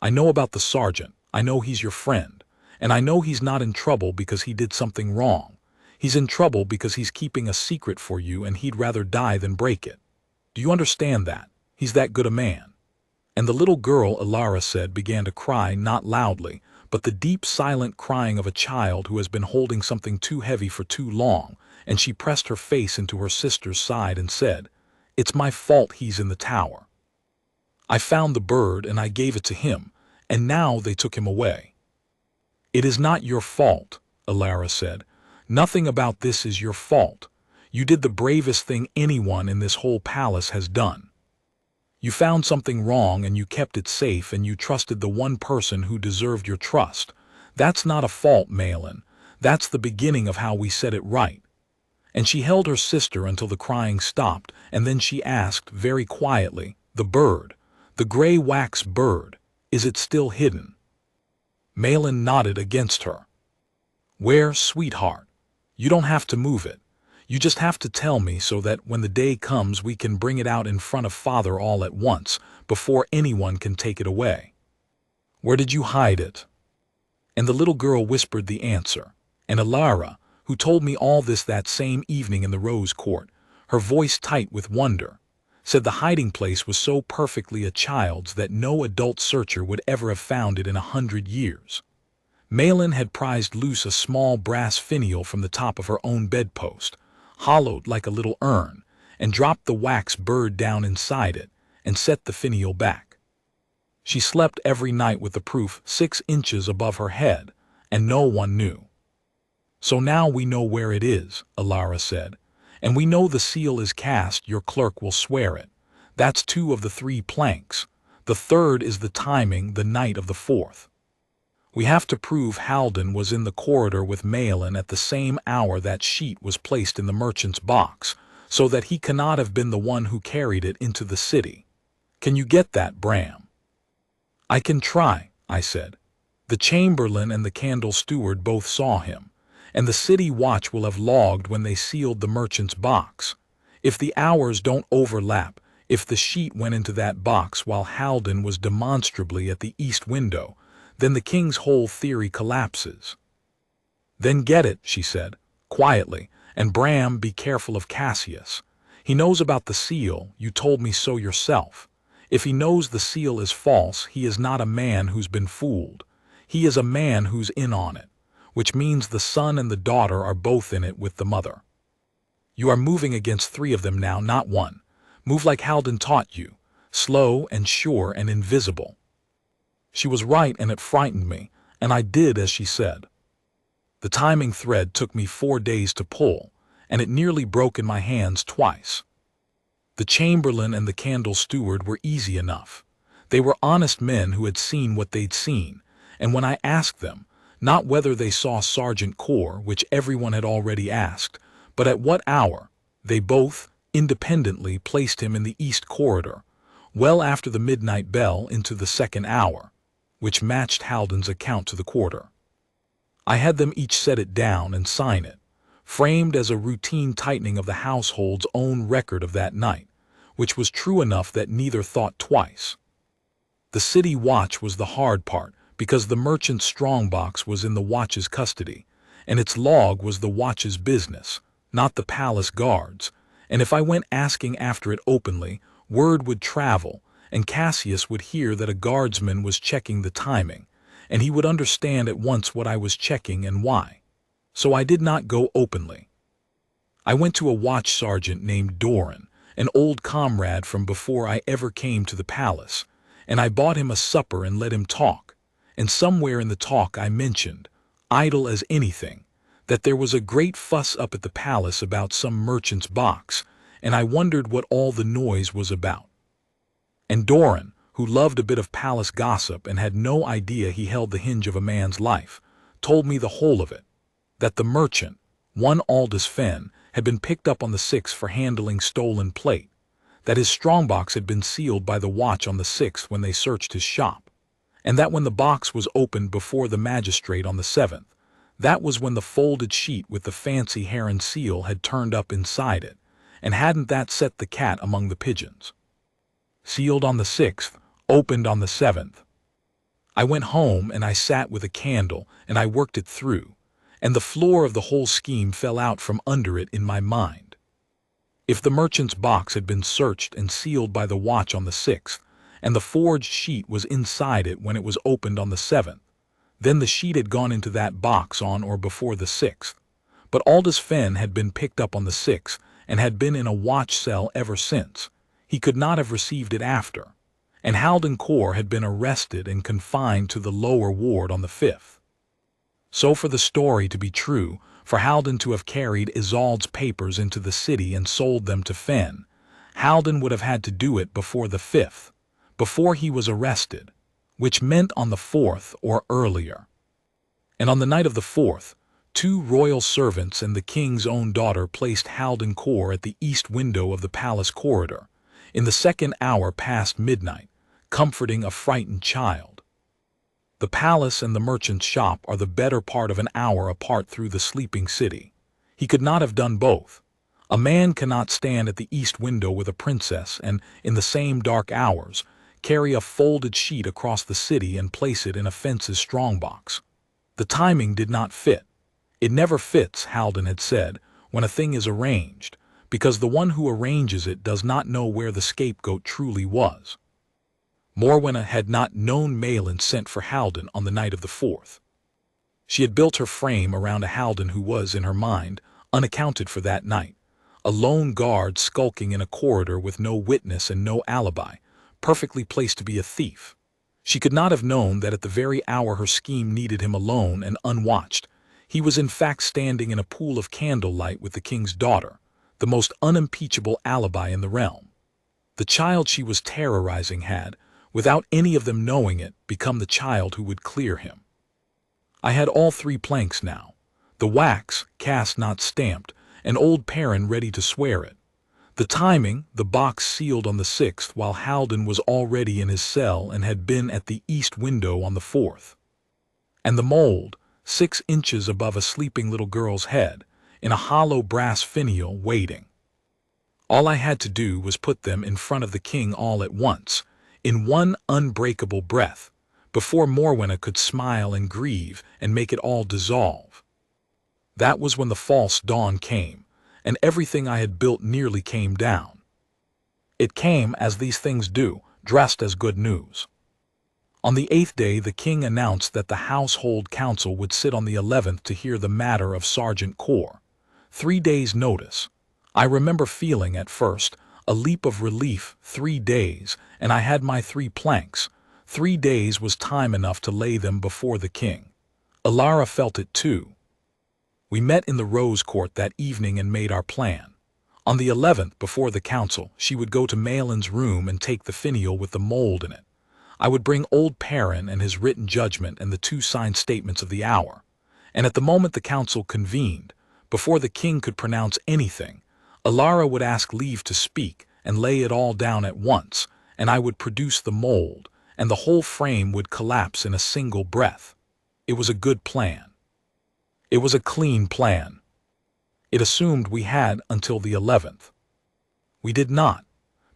I know about the sergeant. I know he's your friend. And I know he's not in trouble because he did something wrong. He's in trouble because he's keeping a secret for you, and he'd rather die than break it. Do you understand that? He's that good a man." And the little girl, Alaric said, began to cry, not loudly, but the deep, silent crying of a child who has been holding something too heavy for too long, and she pressed her face into her sister's side and said, "It's my fault he's in the tower. I found the bird and I gave it to him, and now they took him away." "It is not your fault," Alaric said. "Nothing about this is your fault. You did the bravest thing anyone in this whole palace has done. You found something wrong and you kept it safe, and you trusted the one person who deserved your trust. That's not a fault, Malin. That's the beginning of how we set it right." And she held her sister until the crying stopped, and then she asked very quietly, "The bird, the gray wax bird, is it still hidden?" Malin nodded against her. "Where, sweetheart? You don't have to move it. You just have to tell me, so that when the day comes we can bring it out in front of Father all at once, before anyone can take it away." "Where did you hide it?" And the little girl whispered the answer, and Alaric, who told me all this that same evening in the Rose Court, her voice tight with wonder, said the hiding place was so perfectly a child's that no adult searcher would ever have found it in 100 years. Malin had prized loose a small brass finial from the top of her own bedpost, hollowed like a little urn, and dropped the wax bird down inside it, and set the finial back. She slept every night with the proof 6 inches above her head, and no one knew. So now we know where it is, Alaric said, and we know the seal is cast. Your clerk will swear it. That's 2 of the 3 planks. The third is the timing, the night of the 4th. We have to prove Halden was in the corridor with Malin at the same hour that sheet was placed in the merchant's box, so that he cannot have been the one who carried it into the city. Can you get that, Bram? I can try, I said. The chamberlain and the candle steward both saw him, and the city watch will have logged when they sealed the merchant's box. If the hours don't overlap, if the sheet went into that box while Halden was demonstrably at the east window, then the king's whole theory collapses. Then get it, she said, quietly, and Bram, be careful of Cassius. He knows about the seal, you told me so yourself. If he knows the seal is false, he is not a man who's been fooled. He is a man who's in on it, which means the son and the daughter are both in it with the mother. You are moving against 3 of them now, not 1. Move like Halden taught you, slow and sure and invisible. She was right, and it frightened me, and I did as she said. The timing thread took me 4 days to pull, and it nearly broke in my hands twice. The chamberlain and the candle steward were easy enough. They were honest men who had seen what they'd seen, and when I asked them, not whether they saw Sergeant Corr, which everyone had already asked, but at what hour, they both, independently, placed him in the east corridor, well after the midnight bell into the 2nd hour, which matched Halden's account to the quarter. I had them each set it down and sign it, framed as a routine tightening of the household's own record of that night, which was true enough that neither thought twice. The city watch was the hard part, because the merchant's strongbox was in the watch's custody, and its log was the watch's business, not the palace guards, and if I went asking after it openly, word would travel, and Cassius would hear that a guardsman was checking the timing, and he would understand at once what I was checking and why. So I did not go openly. I went to a watch sergeant named Doran, an old comrade from before I ever came to the palace, and I bought him a supper and let him talk, and somewhere in the talk I mentioned, idle as anything, that there was a great fuss up at the palace about some merchant's box, and I wondered what all the noise was about. And Doran, who loved a bit of palace gossip and had no idea he held the hinge of a man's life, told me the whole of it, that the merchant, one Aldous Fenn, had been picked up on the 6th for handling stolen plate, that his strongbox had been sealed by the watch on the 6th when they searched his shop, and that when the box was opened before the magistrate on the 7th, that was when the folded sheet with the fancy heron seal had turned up inside it, and hadn't that set the cat among the pigeons. Sealed on the 6th, opened on the 7th. I went home and I sat with a candle and I worked it through, and the floor of the whole scheme fell out from under it in my mind. If the merchant's box had been searched and sealed by the watch on the 6th, and the forged sheet was inside it when it was opened on the 7th, then the sheet had gone into that box on or before the 6th. But Aldous Fenn had been picked up on the 6th and had been in a watch cell ever since. He could not have received it after. And Halden Corr had been arrested and confined to the lower ward on the 5th. So for the story to be true, for Halden to have carried Isolde's papers into the city and sold them to Fenn, Halden would have had to do it before the 5th, before he was arrested, which meant on the 4th or earlier. And on the night of the 4th, 2 royal servants and the king's own daughter placed Halden Corr at the east window of the palace corridor, in the 2nd hour past midnight, comforting a frightened child. The palace and the merchant's shop are the better part of an hour apart through the sleeping city. He could not have done both. A man cannot stand at the east window with a princess and, in the same dark hours, carry a folded sheet across the city and place it in a fence's strongbox. The timing did not fit. It never fits, Halden had said, when a thing is arranged, because the one who arranges it does not know where the scapegoat truly was. Morwenna had not known Malin sent for Halden on the night of the 4th. She had built her frame around a Halden who was, in her mind, unaccounted for that night, a lone guard skulking in a corridor with no witness and no alibi, perfectly placed to be a thief. She could not have known that at the very hour her scheme needed him alone and unwatched, he was in fact standing in a pool of candlelight with the king's daughter, the most unimpeachable alibi in the realm. The child she was terrorizing had, without any of them knowing it, become the child who would clear him. I had all 3 planks now, the wax, cast not stamped, and old Perrin ready to swear it. The timing, the box sealed on the 6th while Halden was already in his cell and had been at the east window on the 4th. And the mold, 6 inches above a sleeping little girl's head, in a hollow brass finial waiting. All I had to do was put them in front of the king all at once, in one unbreakable breath, before Morwenna could smile and grieve and make it all dissolve. That was when the false dawn came, and everything I had built nearly came down. It came, as these things do, dressed as good news. On the 8th day the king announced that the household council would sit on the 11th to hear the matter of Sergeant Corr. 3 days' notice. I remember feeling, at first, a leap of relief. 3 days, and I had my 3 planks. 3 days was time enough to lay them before the king. Alara felt it too. We met in the Rose Court that evening and made our plan. On the 11th, before the council, she would go to Malin's room and take the finial with the mold in it. I would bring old Perrin and his written judgment and the 2 signed statements of the hour. And at the moment the council convened, before the king could pronounce anything, Alara would ask leave to speak and lay it all down at once, and I would produce the mold, and the whole frame would collapse in a single breath. It was a good plan. It was a clean plan. It assumed we had until the 11th. We did not,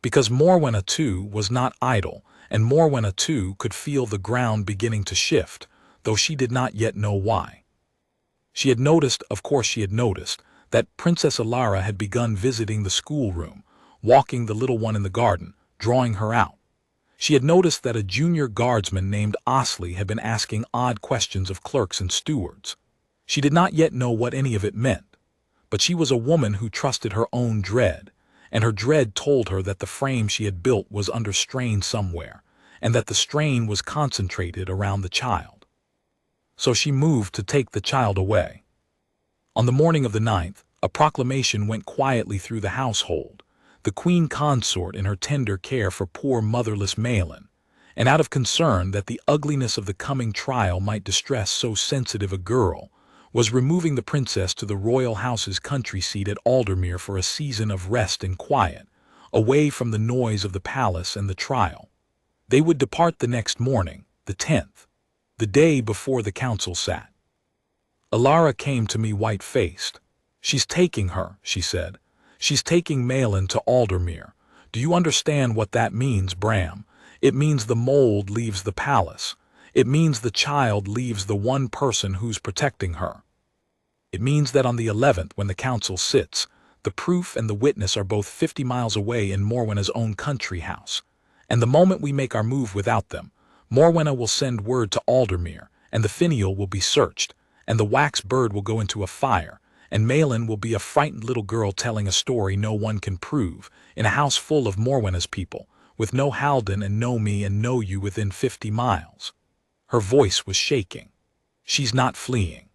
because Morwenna too was not idle, and Morwenna too could feel the ground beginning to shift, though she did not yet know why. She had noticed, of course she had noticed, that Princess Alara had begun visiting the schoolroom, walking the little one in the garden, drawing her out. She had noticed that a junior guardsman named Osley had been asking odd questions of clerks and stewards. She did not yet know what any of it meant, but she was a woman who trusted her own dread, and her dread told her that the frame she had built was under strain somewhere, and that the strain was concentrated around the child. So she moved to take the child away. On the morning of the 9th, a proclamation went quietly through the household, the queen consort in her tender care for poor motherless Malin, and out of concern that the ugliness of the coming trial might distress so sensitive a girl, was removing the princess to the royal house's country seat at Aldermere for a season of rest and quiet, away from the noise of the palace and the trial. They would depart the next morning, the 10th, the day before the council sat. Alara came to me white-faced. "She's taking her," she said. "She's taking Malin to Aldermere. Do you understand what that means, Bram? It means the mold leaves the palace. It means the child leaves the one person who's protecting her. It means that on the 11th, when the council sits, the proof and the witness are both 50 miles away in Morwenna's own country house. And the moment we make our move without them, Morwenna will send word to Aldermere, and the finial will be searched, and the wax bird will go into a fire, and Malin will be a frightened little girl telling a story no one can prove, in a house full of Morwenna's people, with no Halden and no me and no you within 50 miles. Her voice was shaking. She's not fleeing.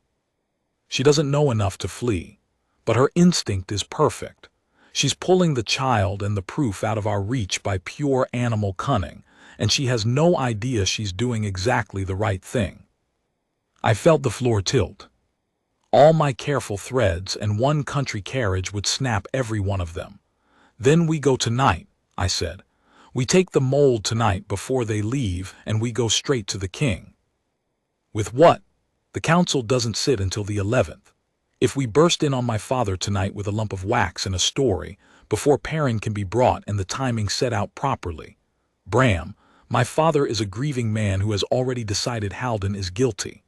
She doesn't know enough to flee, but her instinct is perfect. She's pulling the child and the proof out of our reach by pure animal cunning, and she has no idea she's doing exactly the right thing. I felt the floor tilt. All my careful threads and one country carriage would snap every one of them. "Then we go tonight," I said. "We take the mold tonight before they leave, and we go straight to the king." "With what? The council doesn't sit until the 11th. If we burst in on my father tonight with a lump of wax and a story, before Perrin can be brought and the timing set out properly. Bram, my father is a grieving man who has already decided Halden is guilty.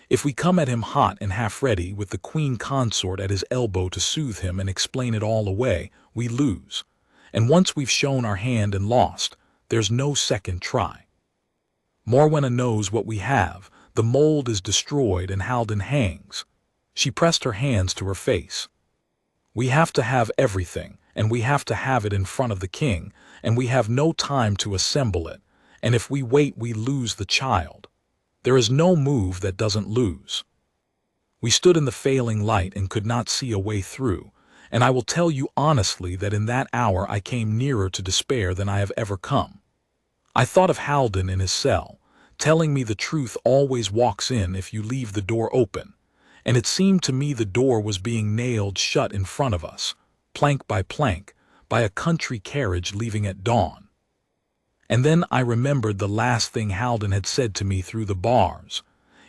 If we come at him hot and half ready, with the queen consort at his elbow to soothe him and explain it all away, we lose. And once we've shown our hand and lost, there's no second try. Morwenna knows what we have. The mold is destroyed and Halden hangs." She pressed her hands to her face. "We have to have everything, and we have to have it in front of the king, and we have no time to assemble it, and if we wait we lose the child. There is no move that doesn't lose. We stood in the failing light and could not see a way through, and I will tell you honestly that in that hour I came nearer to despair than I have ever come. I thought of Halden in his cell, telling me the truth always walks in if you leave the door open, and it seemed to me the door was being nailed shut in front of us, plank by a country carriage leaving at dawn. And then I remembered the last thing Halden had said to me through the bars.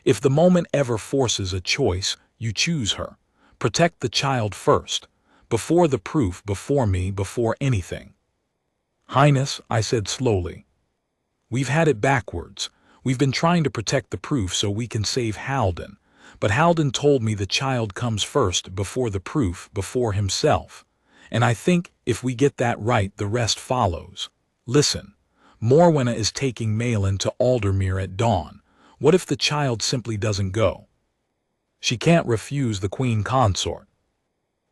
If the moment ever forces a choice, you choose her. Protect the child first. Before the proof, before me, before anything. Highness, I said slowly, we've had it backwards. We've been trying to protect the proof so we can save Halden. But Halden told me the child comes first, before the proof, before himself. And I think if we get that right, the rest follows. Listen, Morwenna is taking Malin to Aldermere at dawn. What if the child simply doesn't go? She can't refuse the queen consort.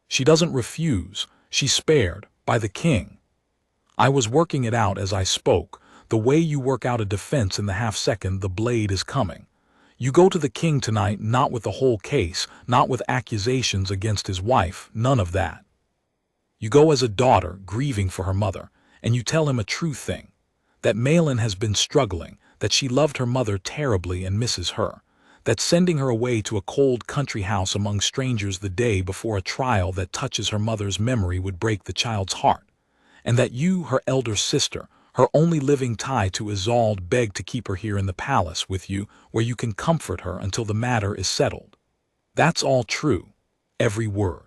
She doesn't refuse. She's spared by the king. I was working it out as I spoke, the way you work out a defense in the half-second the blade is coming. You go to the king tonight not with the whole case, not with accusations against his wife, none of that. You go as a daughter, grieving for her mother, and you tell him a true thing. That Malin has been struggling, that she loved her mother terribly and misses her, that sending her away to a cold country house among strangers the day before a trial that touches her mother's memory would break the child's heart, and that you, her elder sister, her only living tie to Isolde, beg to keep her here in the palace with you, where you can comfort her until the matter is settled. That's all true, every word.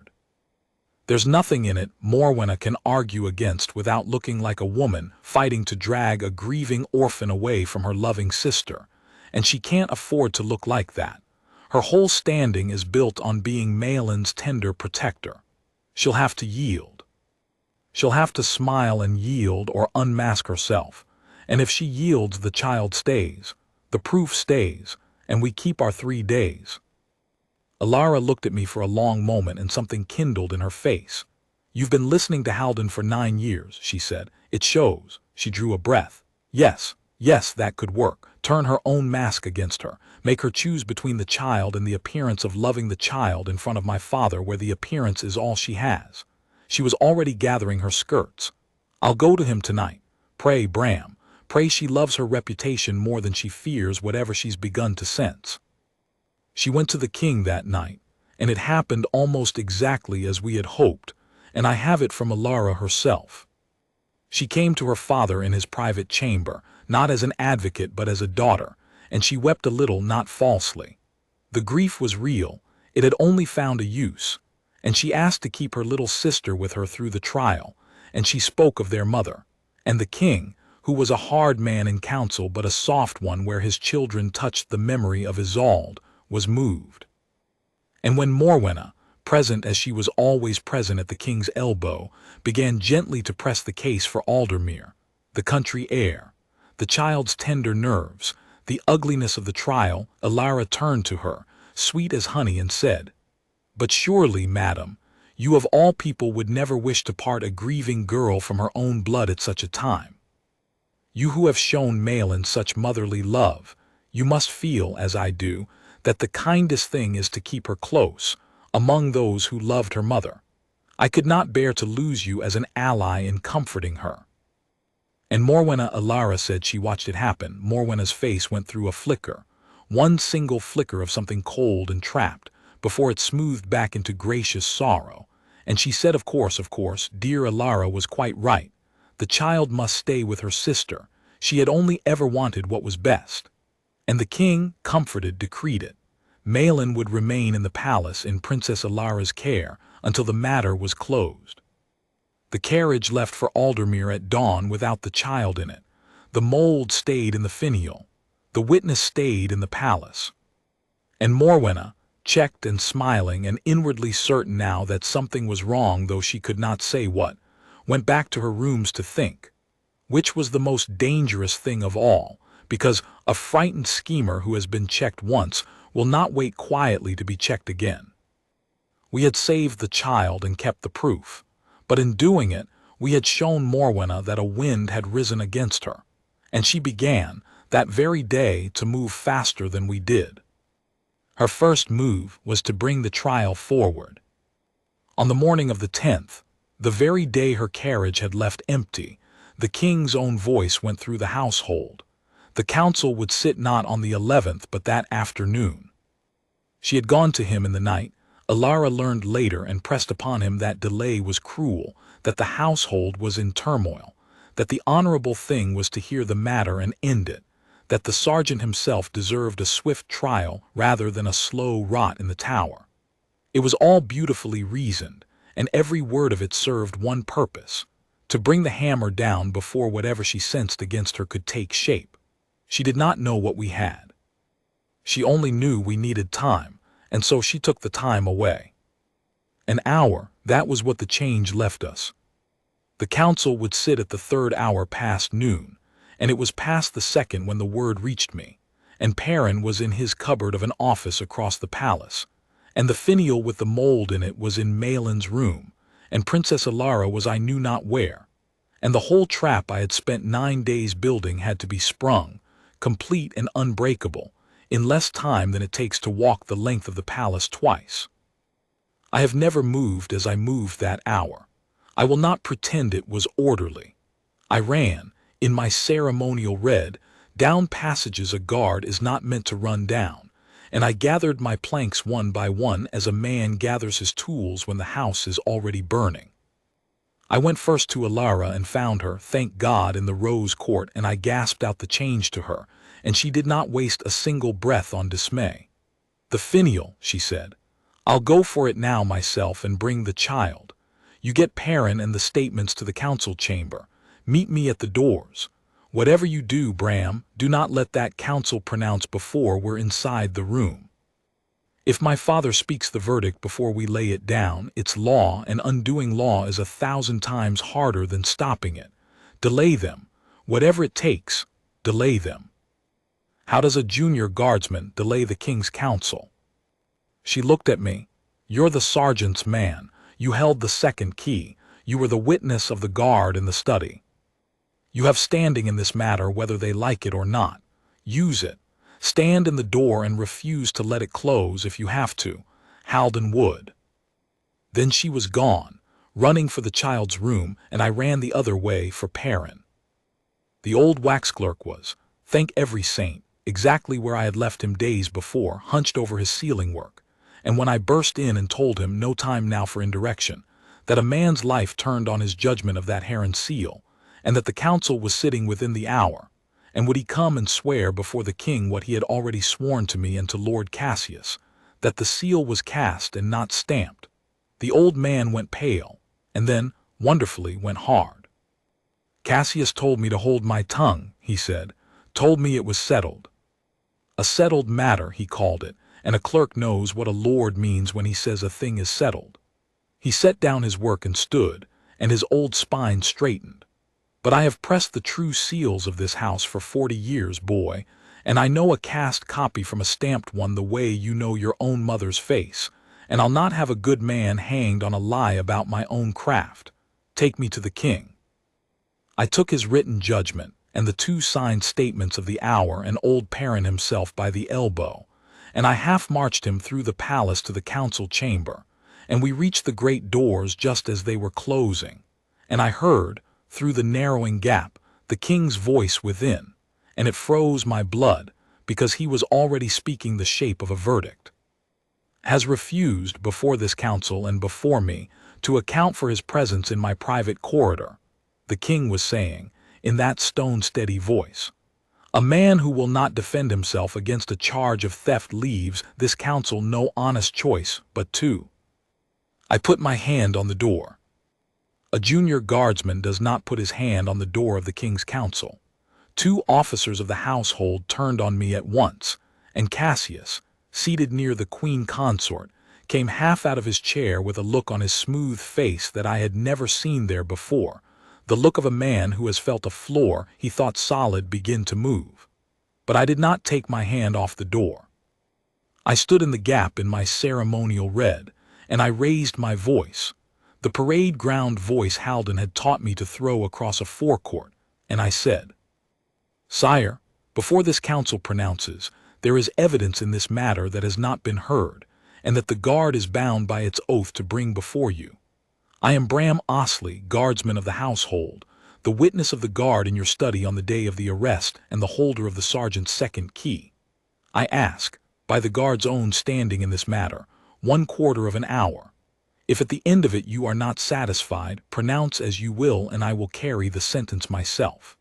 There's nothing in it Morwenna can argue against without looking like a woman fighting to drag a grieving orphan away from her loving sister, and she can't afford to look like that. Her whole standing is built on being Malin's tender protector. She'll have to yield. She'll have to smile and yield or unmask herself, and if she yields the child stays, the proof stays, and we keep our 3 days. Alara looked at me for a long moment and something kindled in her face. You've been listening to Halden for 9 years, she said. It shows. She drew a breath. Yes, that could work. Turn her own mask against her. Make her choose between the child and the appearance of loving the child in front of my father where the appearance is all she has. She was already gathering her skirts. I'll go to him tonight. Pray, Bram. Pray she loves her reputation more than she fears whatever she's begun to sense. She went to the king that night, and it happened almost exactly as we had hoped, and I have it from Alara herself. She came to her father in his private chamber, not as an advocate but as a daughter, and she wept a little, not falsely. The grief was real, it had only found a use, and she asked to keep her little sister with her through the trial, and she spoke of their mother, and the king, who was a hard man in council but a soft one where his children touched the memory of Isolde, was moved. And when Morwenna, present as she was always present at the king's elbow, began gently to press the case for Aldermere, the country air, the child's tender nerves, the ugliness of the trial, Alara turned to her, sweet as honey, and said, "But surely, madam, you of all people would never wish to part a grieving girl from her own blood at such a time. You who have shown Malin such motherly love, you must feel, as I do, that the kindest thing is to keep her close, among those who loved her mother. I could not bear to lose you as an ally in comforting her." And Morwenna, Alara said she watched it happen. Morwenna's face went through a flicker, one single flicker of something cold and trapped, before it smoothed back into gracious sorrow, and she said, of course, dear Alara was quite right. The child must stay with her sister. She had only ever wanted what was best. And the king, comforted, decreed it. Malin would remain in the palace in Princess Alara's care until the matter was closed. The carriage left for Aldermere at dawn without the child in it. The mold stayed in the finial. The witness stayed in the palace. And Morwenna, checked and smiling and inwardly certain now that something was wrong though she could not say what, went back to her rooms to think. Which was the most dangerous thing of all, because a frightened schemer who has been checked once will not wait quietly to be checked again. We had saved the child and kept the proof, but in doing it, we had shown Morwenna that a wind had risen against her, and she began, that very day, to move faster than we did. Her first move was to bring the trial forward. On the morning of the 10th, the very day her carriage had left empty, the king's own voice went through the household. The council would sit not on the 11th but that afternoon. She had gone to him in the night. Alaric learned later and pressed upon him that delay was cruel, that the household was in turmoil, that the honorable thing was to hear the matter and end it, that the sergeant himself deserved a swift trial rather than a slow rot in the tower. It was all beautifully reasoned, and every word of it served one purpose: to bring the hammer down before whatever she sensed against her could take shape. She did not know what we had. She only knew we needed time, and so she took the time away. An hour, that was what the change left us. The council would sit at the 3rd hour past noon, and it was past the 2nd when the word reached me, and Perrin was in his cupboard of an office across the palace, and the finial with the mold in it was in Malin's room, and Princess Alara was I knew not where, and the whole trap I had spent 9 days building had to be sprung, complete and unbreakable, in less time than it takes to walk the length of the palace twice. I have never moved as I moved that hour. I will not pretend it was orderly. I ran, in my ceremonial red, down passages a guard is not meant to run down, and I gathered my planks one by one as a man gathers his tools when the house is already burning. I went first to Alara and found her, thank God, in the rose court, and I gasped out the change to her, and she did not waste a single breath on dismay. "The finial," she said. "I'll go for it now myself and bring the child. You get Perrin and the statements to the council chamber. Meet me at the doors. Whatever you do, Bram, do not let that council pronounce before we're inside the room. If my father speaks the verdict before we lay it down, it's law, and undoing law is 1,000 times harder than stopping it. Delay them. Whatever it takes, delay them." How does a junior guardsman delay the king's counsel? She looked at me. "You're the sergeant's man. You held the 2nd key. You were the witness of the guard in the study. You have standing in this matter whether they like it or not. Use it. Stand in the door and refuse to let it close if you have to." Halden would. Then she was gone, running for the child's room, and I ran the other way for Perrin. The old wax clerk was, thank every saint, exactly where I had left him days before, hunched over his ceiling work, and when I burst in and told him, no time now for indirection, that a man's life turned on his judgment of that heron seal, and that the council was sitting within the hour, and would he come and swear before the king what he had already sworn to me and to Lord Cassius, that the seal was cast and not stamped, the old man went pale, and then, wonderfully, went hard. "Cassius told me to hold my tongue," he said, "told me it was settled." A settled matter, he called it, and a clerk knows what a lord means when he says a thing is settled. He set down his work and stood, and his old spine straightened. "But I have pressed the true seals of this house for 40 years, boy, and I know a cast copy from a stamped one the way you know your own mother's face, and I'll not have a good man hanged on a lie about my own craft. Take me to the king." I took his written judgment, and the 2 signed statements of the hour, and old Perrin himself by the elbow, and I half-marched him through the palace to the council chamber, and we reached the great doors just as they were closing, and I heard, through the narrowing gap, the king's voice within, and it froze my blood, because he was already speaking the shape of a verdict. "Has refused, before this council and before me, to account for his presence in my private corridor," the king was saying, in that stone-steady voice. "A man who will not defend himself against a charge of theft leaves this council no honest choice but to—" I put my hand on the door. A junior guardsman does not put his hand on the door of the king's council. 2 officers of the household turned on me at once, and Cassius, seated near the queen consort, came half out of his chair with a look on his smooth face that I had never seen there before, the look of a man who has felt a floor he thought solid begin to move. But I did not take my hand off the door. I stood in the gap in my ceremonial red, and I raised my voice, the parade ground voice Halden had taught me to throw across a forecourt, and I said, Sire, before this council pronounces, there is evidence in this matter that has not been heard, and that the guard is bound by its oath to bring before you. I am Bram Osley, guardsman of the household, the witness of the guard in your study on the day of the arrest and the holder of the sergeant's second key. I ask, by the guard's own standing in this matter, 1/4 of an hour. If at the end of it you are not satisfied, pronounce as you will, and I will carry the sentence myself.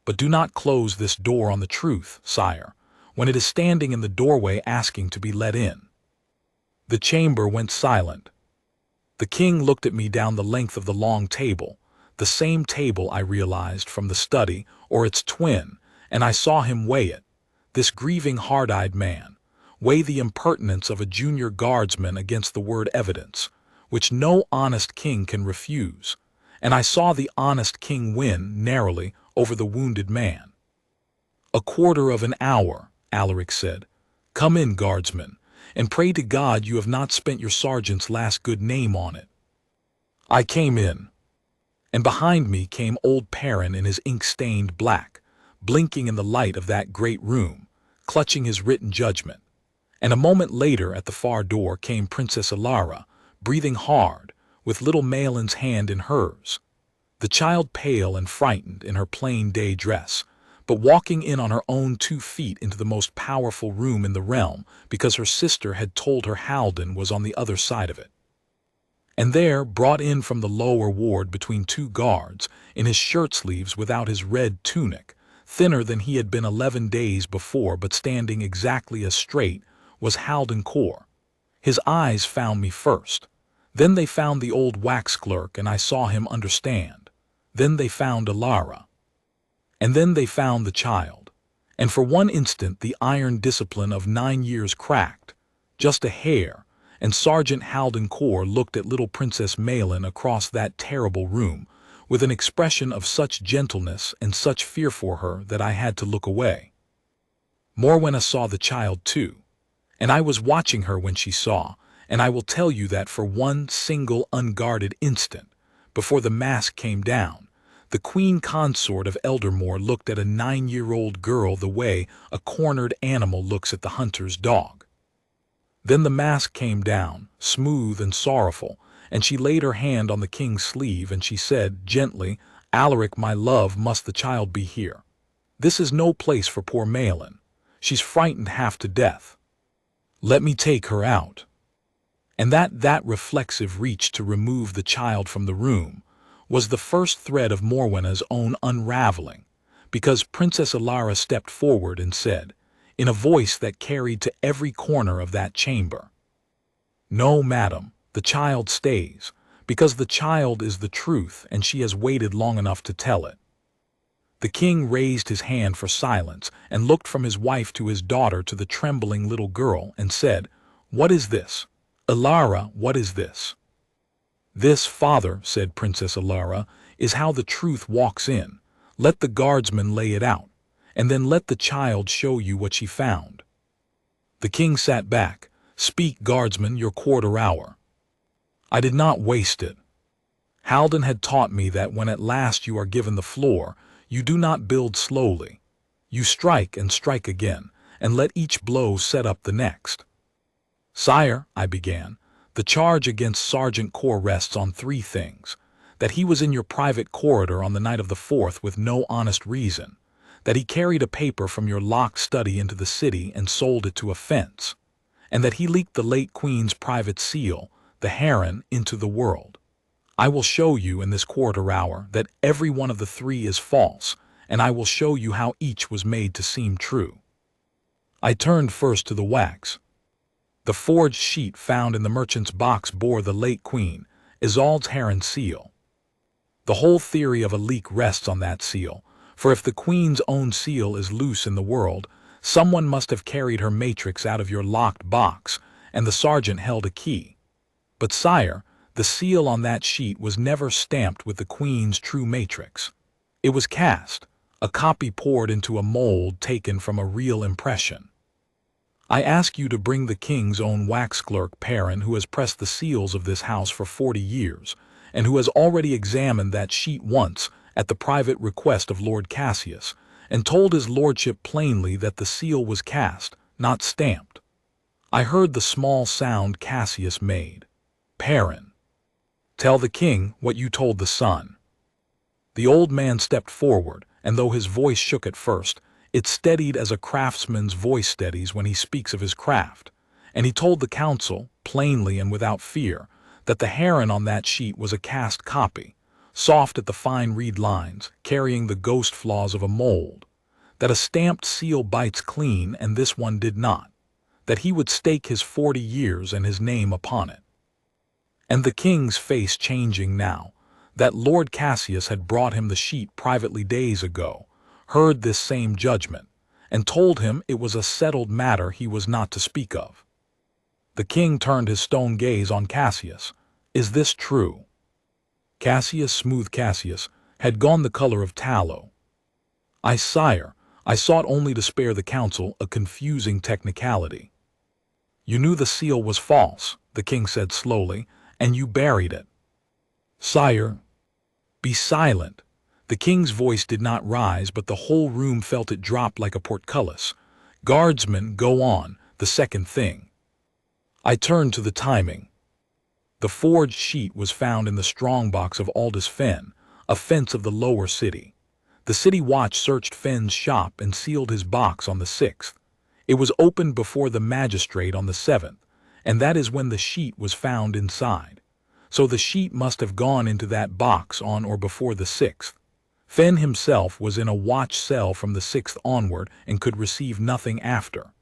But do not close this door on the truth, sire, when it is standing in the doorway asking to be let in." The chamber went silent. The king looked at me down the length of the long table, the same table I realized from the study, or its twin, and I saw him weigh it, this grieving hard-eyed man, weigh the impertinence of a junior guardsman against the word evidence, which no honest king can refuse, and I saw the honest king win, narrowly, over the wounded man. "1/4 of an hour," Alaric said. "Come in, guardsman, and pray to God you have not spent your sergeant's last good name on it." I came in, and behind me came old Perrin in his ink-stained black, blinking in the light of that great room, clutching his written judgment. And a moment later at the far door came Princess Alara, breathing hard, with little Malin's hand in hers. The child pale and frightened in her plain day dress, but walking in on her own 2 feet into the most powerful room in the realm because her sister had told her Halden was on the other side of it. And there, brought in from the lower ward between 2 guards, in his shirt-sleeves without his red tunic, thinner than he had been 11 days before but standing exactly as straight, was Halden Corr. His eyes found me first. Then they found the old wax clerk, and I saw him understand. Then they found Alara. And then they found the child. And for one instant the iron discipline of 9 years cracked, just a hair, and Sergeant Halden Corr looked at little Princess Malin across that terrible room, with an expression of such gentleness and such fear for her that I had to look away. Morwenna saw the child too, and I was watching her when she saw, and I will tell you that for one single unguarded instant, before the mask came down, the queen consort of Eldermore looked at a 9-year-old girl the way a cornered animal looks at the hunter's dog. Then the mask came down, smooth and sorrowful, and she laid her hand on the king's sleeve and she said, gently, "Alaric, my love, must the child be here? This is no place for poor Malin. She's frightened half to death. Let me take her out." And that reflexive reach to remove the child from the room was the first thread of Morwenna's own unraveling, because Princess Alara stepped forward and said, in a voice that carried to every corner of that chamber, "No, madam, the child stays, because the child is the truth and she has waited long enough to tell it." The king raised his hand for silence and looked from his wife to his daughter to the trembling little girl and said, "What is this? Alara, what is this?" "This, father," said Princess Alara, "is how the truth walks in. Let the guardsman lay it out, and then let the child show you what she found." The king sat back. "Speak, guardsman, your 1/4 hour." I did not waste it. Halden had taught me that when at last you are given the floor, you do not build slowly. You strike and strike again, and let each blow set up the next. "Sire," I began, "the charge against Sergeant Corr rests on 3 things. That he was in your private corridor on the night of the 4th with no honest reason. That he carried a paper from your locked study into the city and sold it to a fence. And that he leaked the late Queen's private seal, the heron, into the world. I will show you in this 1/4 hour that every one of the 3 is false, and I will show you how each was made to seem true." I turned first to the wax. The forged sheet found in the merchant's box bore the late Queen, Isolde's heron seal. The whole theory of a leak rests on that seal, for if the Queen's own seal is loose in the world, someone must have carried her matrix out of your locked box, and the sergeant held a key. But sire, the seal on that sheet was never stamped with the Queen's true matrix. It was cast, a copy poured into a mold taken from a real impression. I ask you to bring the king's own wax clerk Perrin, who has pressed the seals of this house for 40 years, and who has already examined that sheet once at the private request of Lord Cassius, and told his lordship plainly that the seal was cast, not stamped. I heard the small sound Cassius made. Perrin. Tell the king what you told the son. The old man stepped forward, and though his voice shook at first, it steadied as a craftsman's voice steadies when he speaks of his craft, and he told the council, plainly and without fear, that the heron on that sheet was a cast copy, soft at the fine reed lines, carrying the ghost flaws of a mold, that a stamped seal bites clean and this one did not, that he would stake his 40 years and his name upon it. And the king's face changing now, that Lord Cassius had brought him the sheet privately days ago, heard this same judgment, and told him it was a settled matter he was not to speak of. The king turned his stone gaze on Cassius. Is this true? Smooth Cassius, had gone the color of tallow. Sire, I sought only to spare the council a confusing technicality. You knew the seal was false, the king said slowly, and you buried it. Sire, be silent. The king's voice did not rise, but the whole room felt it drop like a portcullis. Guardsman, go on, the second thing. I turned to the timing. The forged sheet was found in the strongbox of Aldous Fen, a fence of the lower city. The city watch searched Fen's shop and sealed his box on the 6th. It was opened before the magistrate on the 7th, and that is when the sheet was found inside. So the sheet must have gone into that box on or before the 6th. Fen himself was in a watch cell from the 6th onward and could receive nothing after.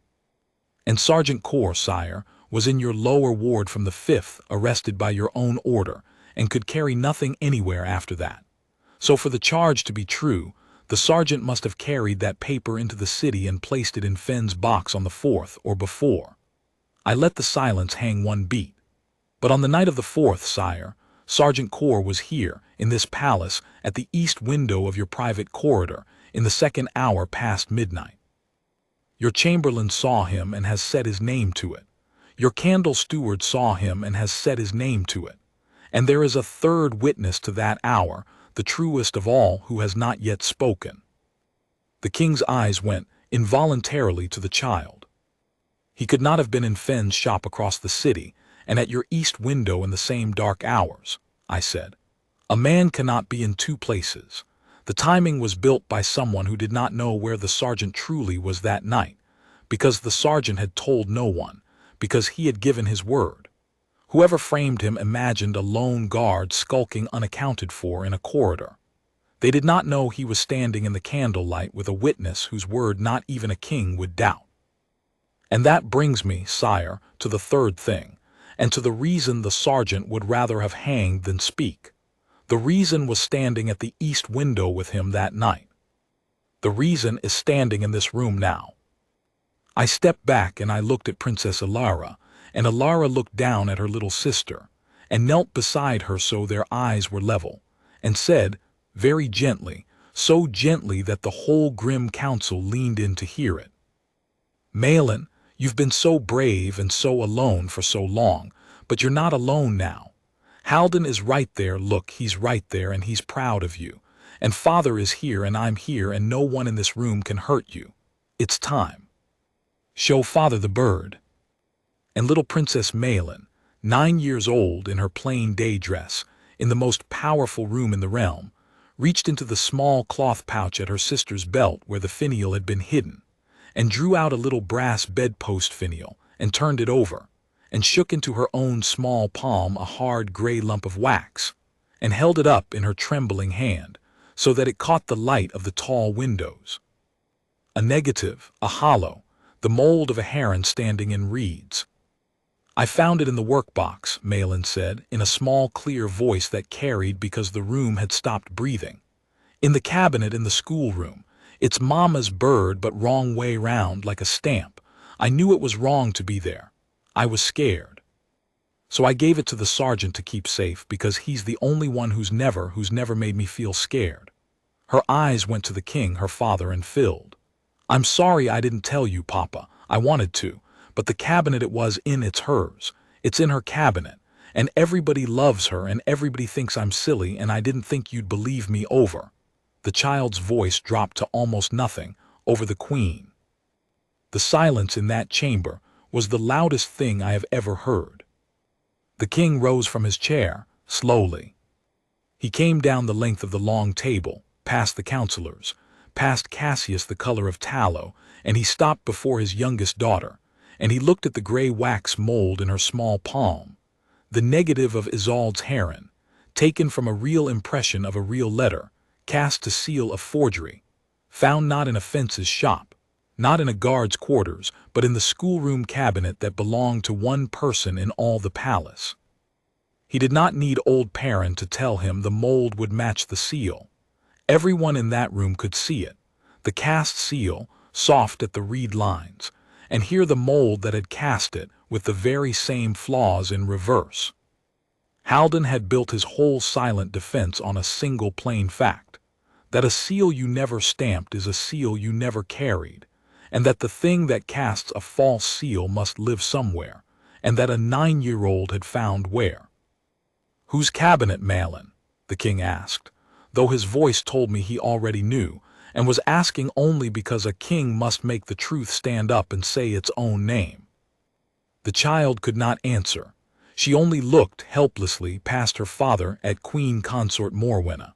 And Sergeant Corr, sire, was in your lower ward from the 5th, arrested by your own order, and could carry nothing anywhere after that. So for the charge to be true, the sergeant must have carried that paper into the city and placed it in Fen's box on the 4th or before. I let the silence hang one beat. But on the night of the 4th, sire, Sergeant Corr was here, in this palace, at the east window of your private corridor, in the 2nd hour past midnight. Your chamberlain saw him and has set his name to it. Your candle steward saw him and has set his name to it. And there is a third witness to that hour, the truest of all, who has not yet spoken. The king's eyes went, involuntarily, to the child. He could not have been in Fen's shop across the city, and at your east window in the same dark hours, I said. A man cannot be in two places. The timing was built by someone who did not know where the sergeant truly was that night, because the sergeant had told no one, because he had given his word. Whoever framed him imagined a lone guard skulking unaccounted for in a corridor. They did not know he was standing in the candlelight with a witness whose word not even a king would doubt. And that brings me, sire, to the third thing, and to the reason the sergeant would rather have hanged than speak. The reason was standing at the east window with him that night. The reason is standing in this room now. I stepped back and I looked at Princess Alara, and Alara looked down at her little sister, and knelt beside her so their eyes were level, and said, very gently, so gently that the whole grim council leaned in to hear it. Malin, you've been so brave and so alone for so long, but you're not alone now. Halden is right there, look, he's right there, and he's proud of you. And Father is here, and I'm here, and no one in this room can hurt you. It's time. Show Father the bird. And little Princess Malin, 9 years old, in her plain day dress, in the most powerful room in the realm, reached into the small cloth pouch at her sister's belt where the finial had been hidden, and drew out a little brass bedpost finial, and turned it over, and shook into her own small palm a hard gray lump of wax, and held it up in her trembling hand, so that it caught the light of the tall windows. A negative, a hollow, the mold of a heron standing in reeds. I found it in the workbox, Malin said, in a small clear voice that carried because the room had stopped breathing. In the cabinet in the schoolroom. It's Mama's bird, but wrong way round, like a stamp. I knew it was wrong to be there. I was scared. So I gave it to the sergeant to keep safe, because he's the only one who's never made me feel scared. Her eyes went to the king, her father, and filled. I'm sorry I didn't tell you, Papa. I wanted to, but the cabinet it was in, it's hers. It's in her cabinet, and everybody loves her, and everybody thinks I'm silly, and I didn't think you'd believe me over. The child's voice dropped to almost nothing over the queen. The silence in that chamber was the loudest thing I have ever heard. The king rose from his chair, slowly. He came down the length of the long table, past the counselors, past Cassius the color of tallow, and he stopped before his youngest daughter, and he looked at the gray wax mold in her small palm, the negative of Isolde's heron, taken from a real impression of a real letter, cast to seal a forgery, found not in a fence's shop, not in a guard's quarters, but in the schoolroom cabinet that belonged to one person in all the palace. He did not need old Perrin to tell him the mold would match the seal. Everyone in that room could see it, the cast seal, soft at the reed lines, and hear the mold that had cast it with the very same flaws in reverse. Halden had built his whole silent defense on a single plain fact, that a seal you never stamped is a seal you never carried, and that the thing that casts a false seal must live somewhere, and that a 9-year-old had found where. "Whose cabinet, Malin?" the king asked, though his voice told me he already knew, and was asking only because a king must make the truth stand up and say its own name. The child could not answer. She only looked helplessly past her father at Queen Consort Morwenna.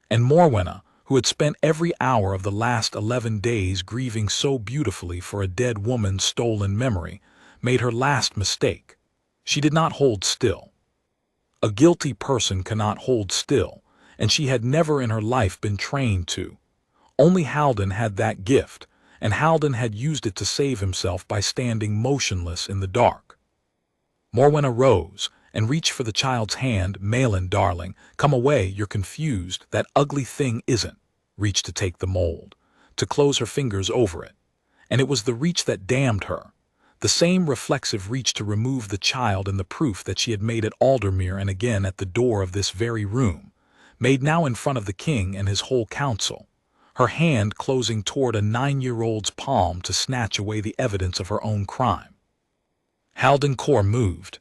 And Morwenna, who had spent every hour of the last 11 days grieving so beautifully for a dead woman's stolen memory, made her last mistake. She did not hold still. A guilty person cannot hold still, and she had never in her life been trained to. Only Halden had that gift, and Halden had used it to save himself by standing motionless in the dark. Morwenna rose and reached for the child's hand. "Malin, darling, come away, you're confused, that ugly thing isn't," reached to take the mold, to close her fingers over it. And it was the reach that damned her, the same reflexive reach to remove the child and the proof that she had made at Aldermere and again at the door of this very room, made now in front of the king and his whole council, her hand closing toward a 9-year-old's palm to snatch away the evidence of her own crime. Halden Corr moved.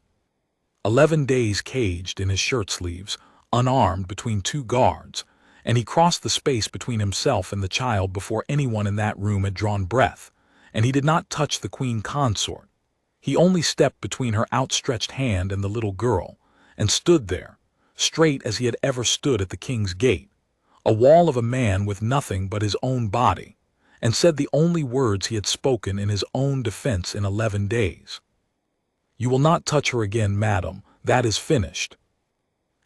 11 days caged in his shirt sleeves, unarmed between 2 guards, and he crossed the space between himself and the child before anyone in that room had drawn breath, and he did not touch the queen consort. He only stepped between her outstretched hand and the little girl, and stood there, straight as he had ever stood at the king's gate, a wall of a man with nothing but his own body, and said the only words he had spoken in his own defense in 11 days. "You will not touch her again, madam, that is finished."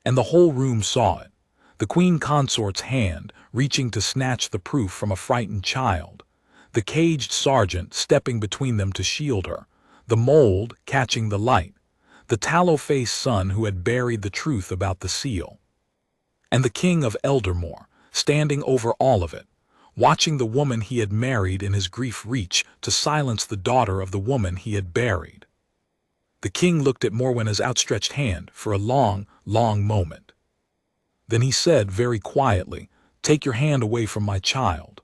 And the whole room saw it, the queen consort's hand reaching to snatch the proof from a frightened child, the caged sergeant stepping between them to shield her, the mold catching the light, the tallow-faced son who had buried the truth about the seal, and the king of Eldermore standing over all of it, watching the woman he had married in his grief reach to silence the daughter of the woman he had buried. The king looked at Morwenna's outstretched hand for a long, long moment. Then he said very quietly, "Take your hand away from my child."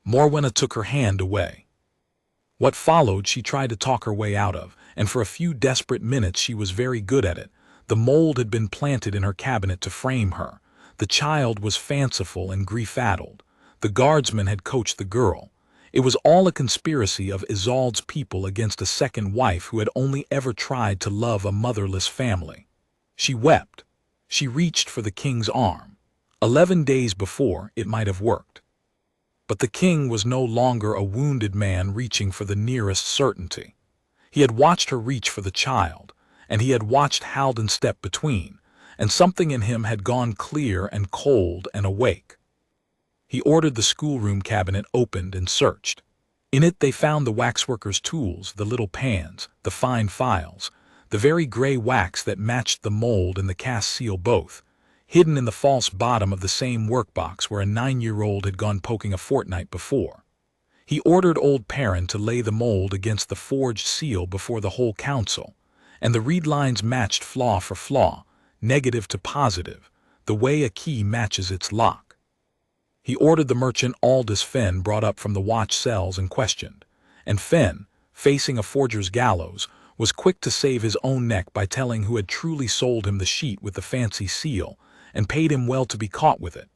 Morwenna took her hand away. What followed she tried to talk her way out of, and for a few desperate minutes she was very good at it. The mold had been planted in her cabinet to frame her. The child was fanciful and grief-addled. The guardsman had coached the girl. It was all a conspiracy of Isolde's people against a second wife who had only ever tried to love a motherless family. She wept. She reached for the king's arm. 11 days before, it might have worked. But the king was no longer a wounded man reaching for the nearest certainty. He had watched her reach for the child, and he had watched Halden step between, and something in him had gone clear and cold and awake. He ordered the schoolroom cabinet opened and searched. In it they found the waxworker's tools, the little pans, the fine files, the very gray wax that matched the mold and the cast seal both, hidden in the false bottom of the same workbox where a 9-year-old had gone poking a fortnight before. He ordered old Perrin to lay the mold against the forged seal before the whole council, and the reed lines matched flaw for flaw, negative to positive, the way a key matches its lock. He ordered the merchant Aldous Fenn brought up from the watch cells and questioned, and Fenn, facing a forger's gallows, was quick to save his own neck by telling who had truly sold him the sheet with the fancy seal, and paid him well to be caught with it.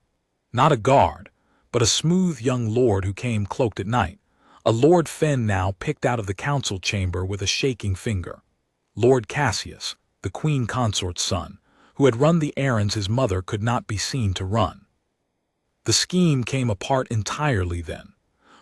Not a guard, but a smooth young lord who came cloaked at night. A Lord Fenn now picked out of the council chamber with a shaking finger. Lord Cassius, the queen consort's son, who had run the errands his mother could not be seen to run. The scheme came apart entirely then.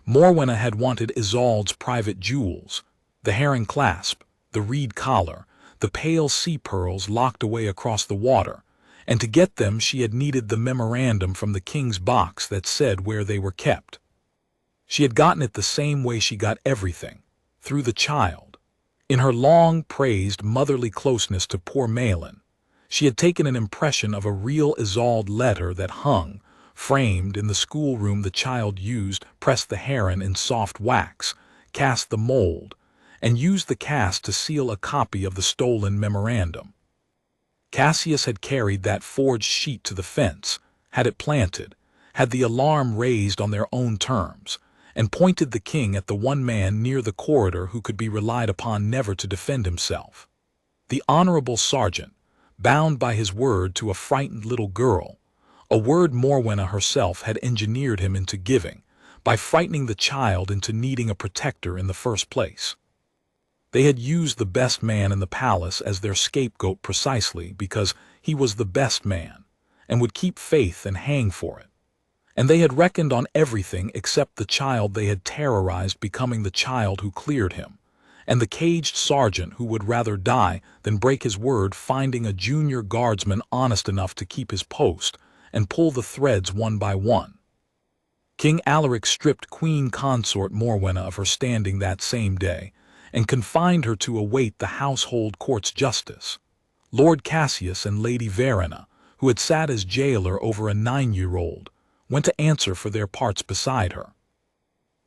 Morwenna had wanted Isolde's private jewels, the heron clasp, the reed collar, the pale sea pearls locked away across the water, and to get them she had needed the memorandum from the king's box that said where they were kept. She had gotten it the same way she got everything, through the child. In her long-praised motherly closeness to poor Malin, she had taken an impression of a real Isolde letter that hung, framed in the schoolroom the child used, pressed the heron in soft wax, cast the mold, and used the cast to seal a copy of the stolen memorandum. Cassius had carried that forged sheet to the fence, had it planted, had the alarm raised on their own terms, and pointed the king at the one man near the corridor who could be relied upon never to defend himself. The honorable sergeant, bound by his word to a frightened little girl, a word Morwenna herself had engineered him into giving, by frightening the child into needing a protector in the first place. They had used the best man in the palace as their scapegoat precisely because he was the best man, and would keep faith and hang for it. And they had reckoned on everything except the child they had terrorized becoming the child who cleared him, and the caged sergeant who would rather die than break his word, finding a junior guardsman honest enough to keep his post and pull the threads one by one. King Alaric stripped Queen Consort Morwenna of her standing that same day, and confined her to await the household court's justice. Lord Cassius and Lady Verena, who had sat as jailer over a 9-year-old, went to answer for their parts beside her.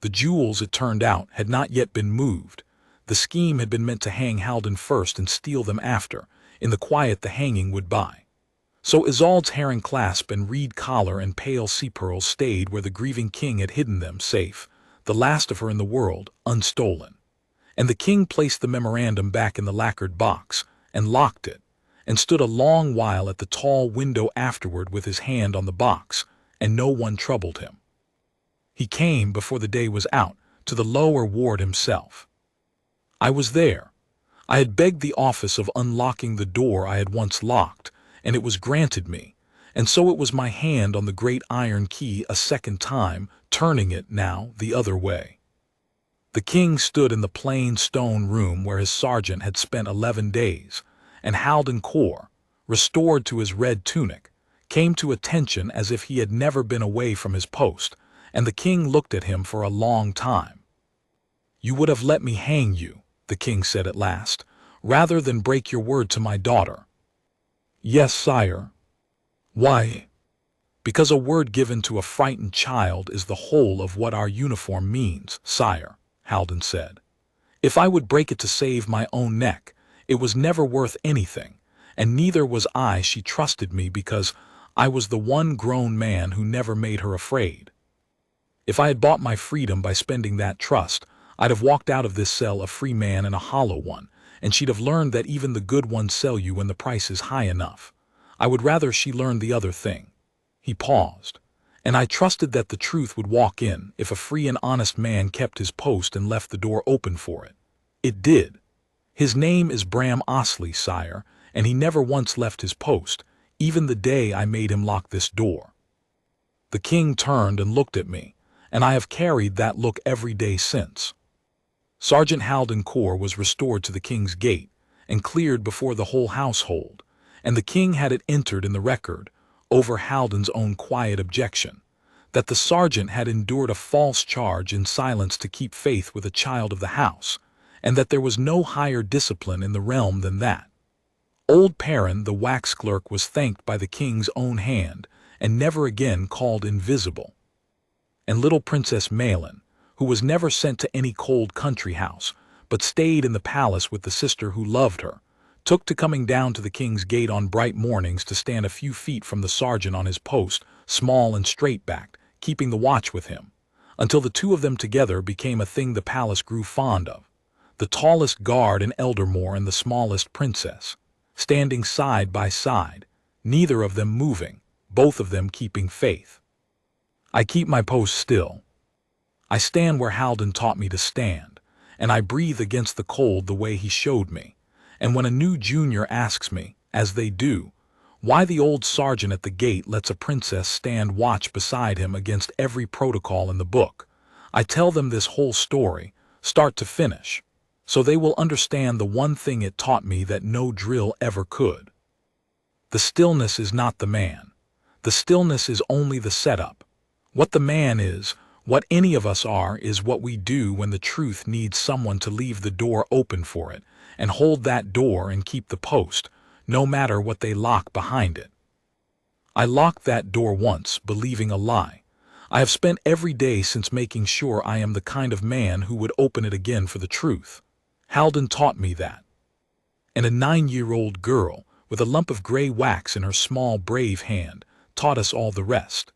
The jewels, it turned out, had not yet been moved. The scheme had been meant to hang Halden first and steal them after, in the quiet the hanging would buy. So Isolde's heron clasp and reed collar and pale sea pearls stayed where the grieving king had hidden them, safe, the last of her in the world, unstolen. And the king placed the memorandum back in the lacquered box, and locked it, and stood a long while at the tall window afterward with his hand on the box, and no one troubled him. He came, before the day was out, to the lower ward himself. I was there. I had begged the office of unlocking the door I had once locked, and it was granted me, and so it was my hand on the great iron key a second time, turning it now the other way. The king stood in the plain stone room where his sergeant had spent 11 days, and Halden Corr, restored to his red tunic, came to attention as if he had never been away from his post, and the king looked at him for a long time. "You would have let me hang you," the king said at last, "rather than break your word to my daughter." "Yes, sire." "Why?" "Because a word given to a frightened child is the whole of what our uniform means, sire," Halden said. "If I would break it to save my own neck, it was never worth anything, and neither was I. She trusted me because I was the one grown man who never made her afraid. If I had bought my freedom by spending that trust, I'd have walked out of this cell a free man and a hollow one, and she'd have learned that even the good ones sell you when the price is high enough. I would rather she learned the other thing." He paused, and I trusted that the truth would walk in if a free and honest man kept his post and left the door open for it. It did. His name is Bram Osley, sire, and he never once left his post, even the day I made him lock this door. The king turned and looked at me, and I have carried that look every day since. Sergeant Halden Corr was restored to the king's gate, and cleared before the whole household, and the king had it entered in the record, over Halden's own quiet objection, that the sergeant had endured a false charge in silence to keep faith with a child of the house, and that there was no higher discipline in the realm than that. Old Perrin, the wax clerk, was thanked by the king's own hand, and never again called invisible. And little Princess Malin, who was never sent to any cold country house, but stayed in the palace with the sister who loved her, took to coming down to the king's gate on bright mornings to stand a few feet from the sergeant on his post, small and straight-backed, keeping the watch with him, until the two of them together became a thing the palace grew fond of, the tallest guard in Eldermore and the smallest princess, standing side by side, neither of them moving, both of them keeping faith. I keep my post still. I stand where Halden taught me to stand, and I breathe against the cold the way he showed me. And when a new junior asks me, as they do, why the old sergeant at the gate lets a princess stand watch beside him against every protocol in the book, I tell them this whole story, start to finish, so they will understand the one thing it taught me that no drill ever could. The stillness is not the man. The stillness is only the setup. What the man is, what any of us are, is what we do when the truth needs someone to leave the door open for it, and hold that door and keep the post, no matter what they lock behind it. I locked that door once, believing a lie. I have spent every day since making sure I am the kind of man who would open it again for the truth. Halden taught me that. And a 9-year-old girl, with a lump of gray wax in her small, brave hand, taught us all the rest.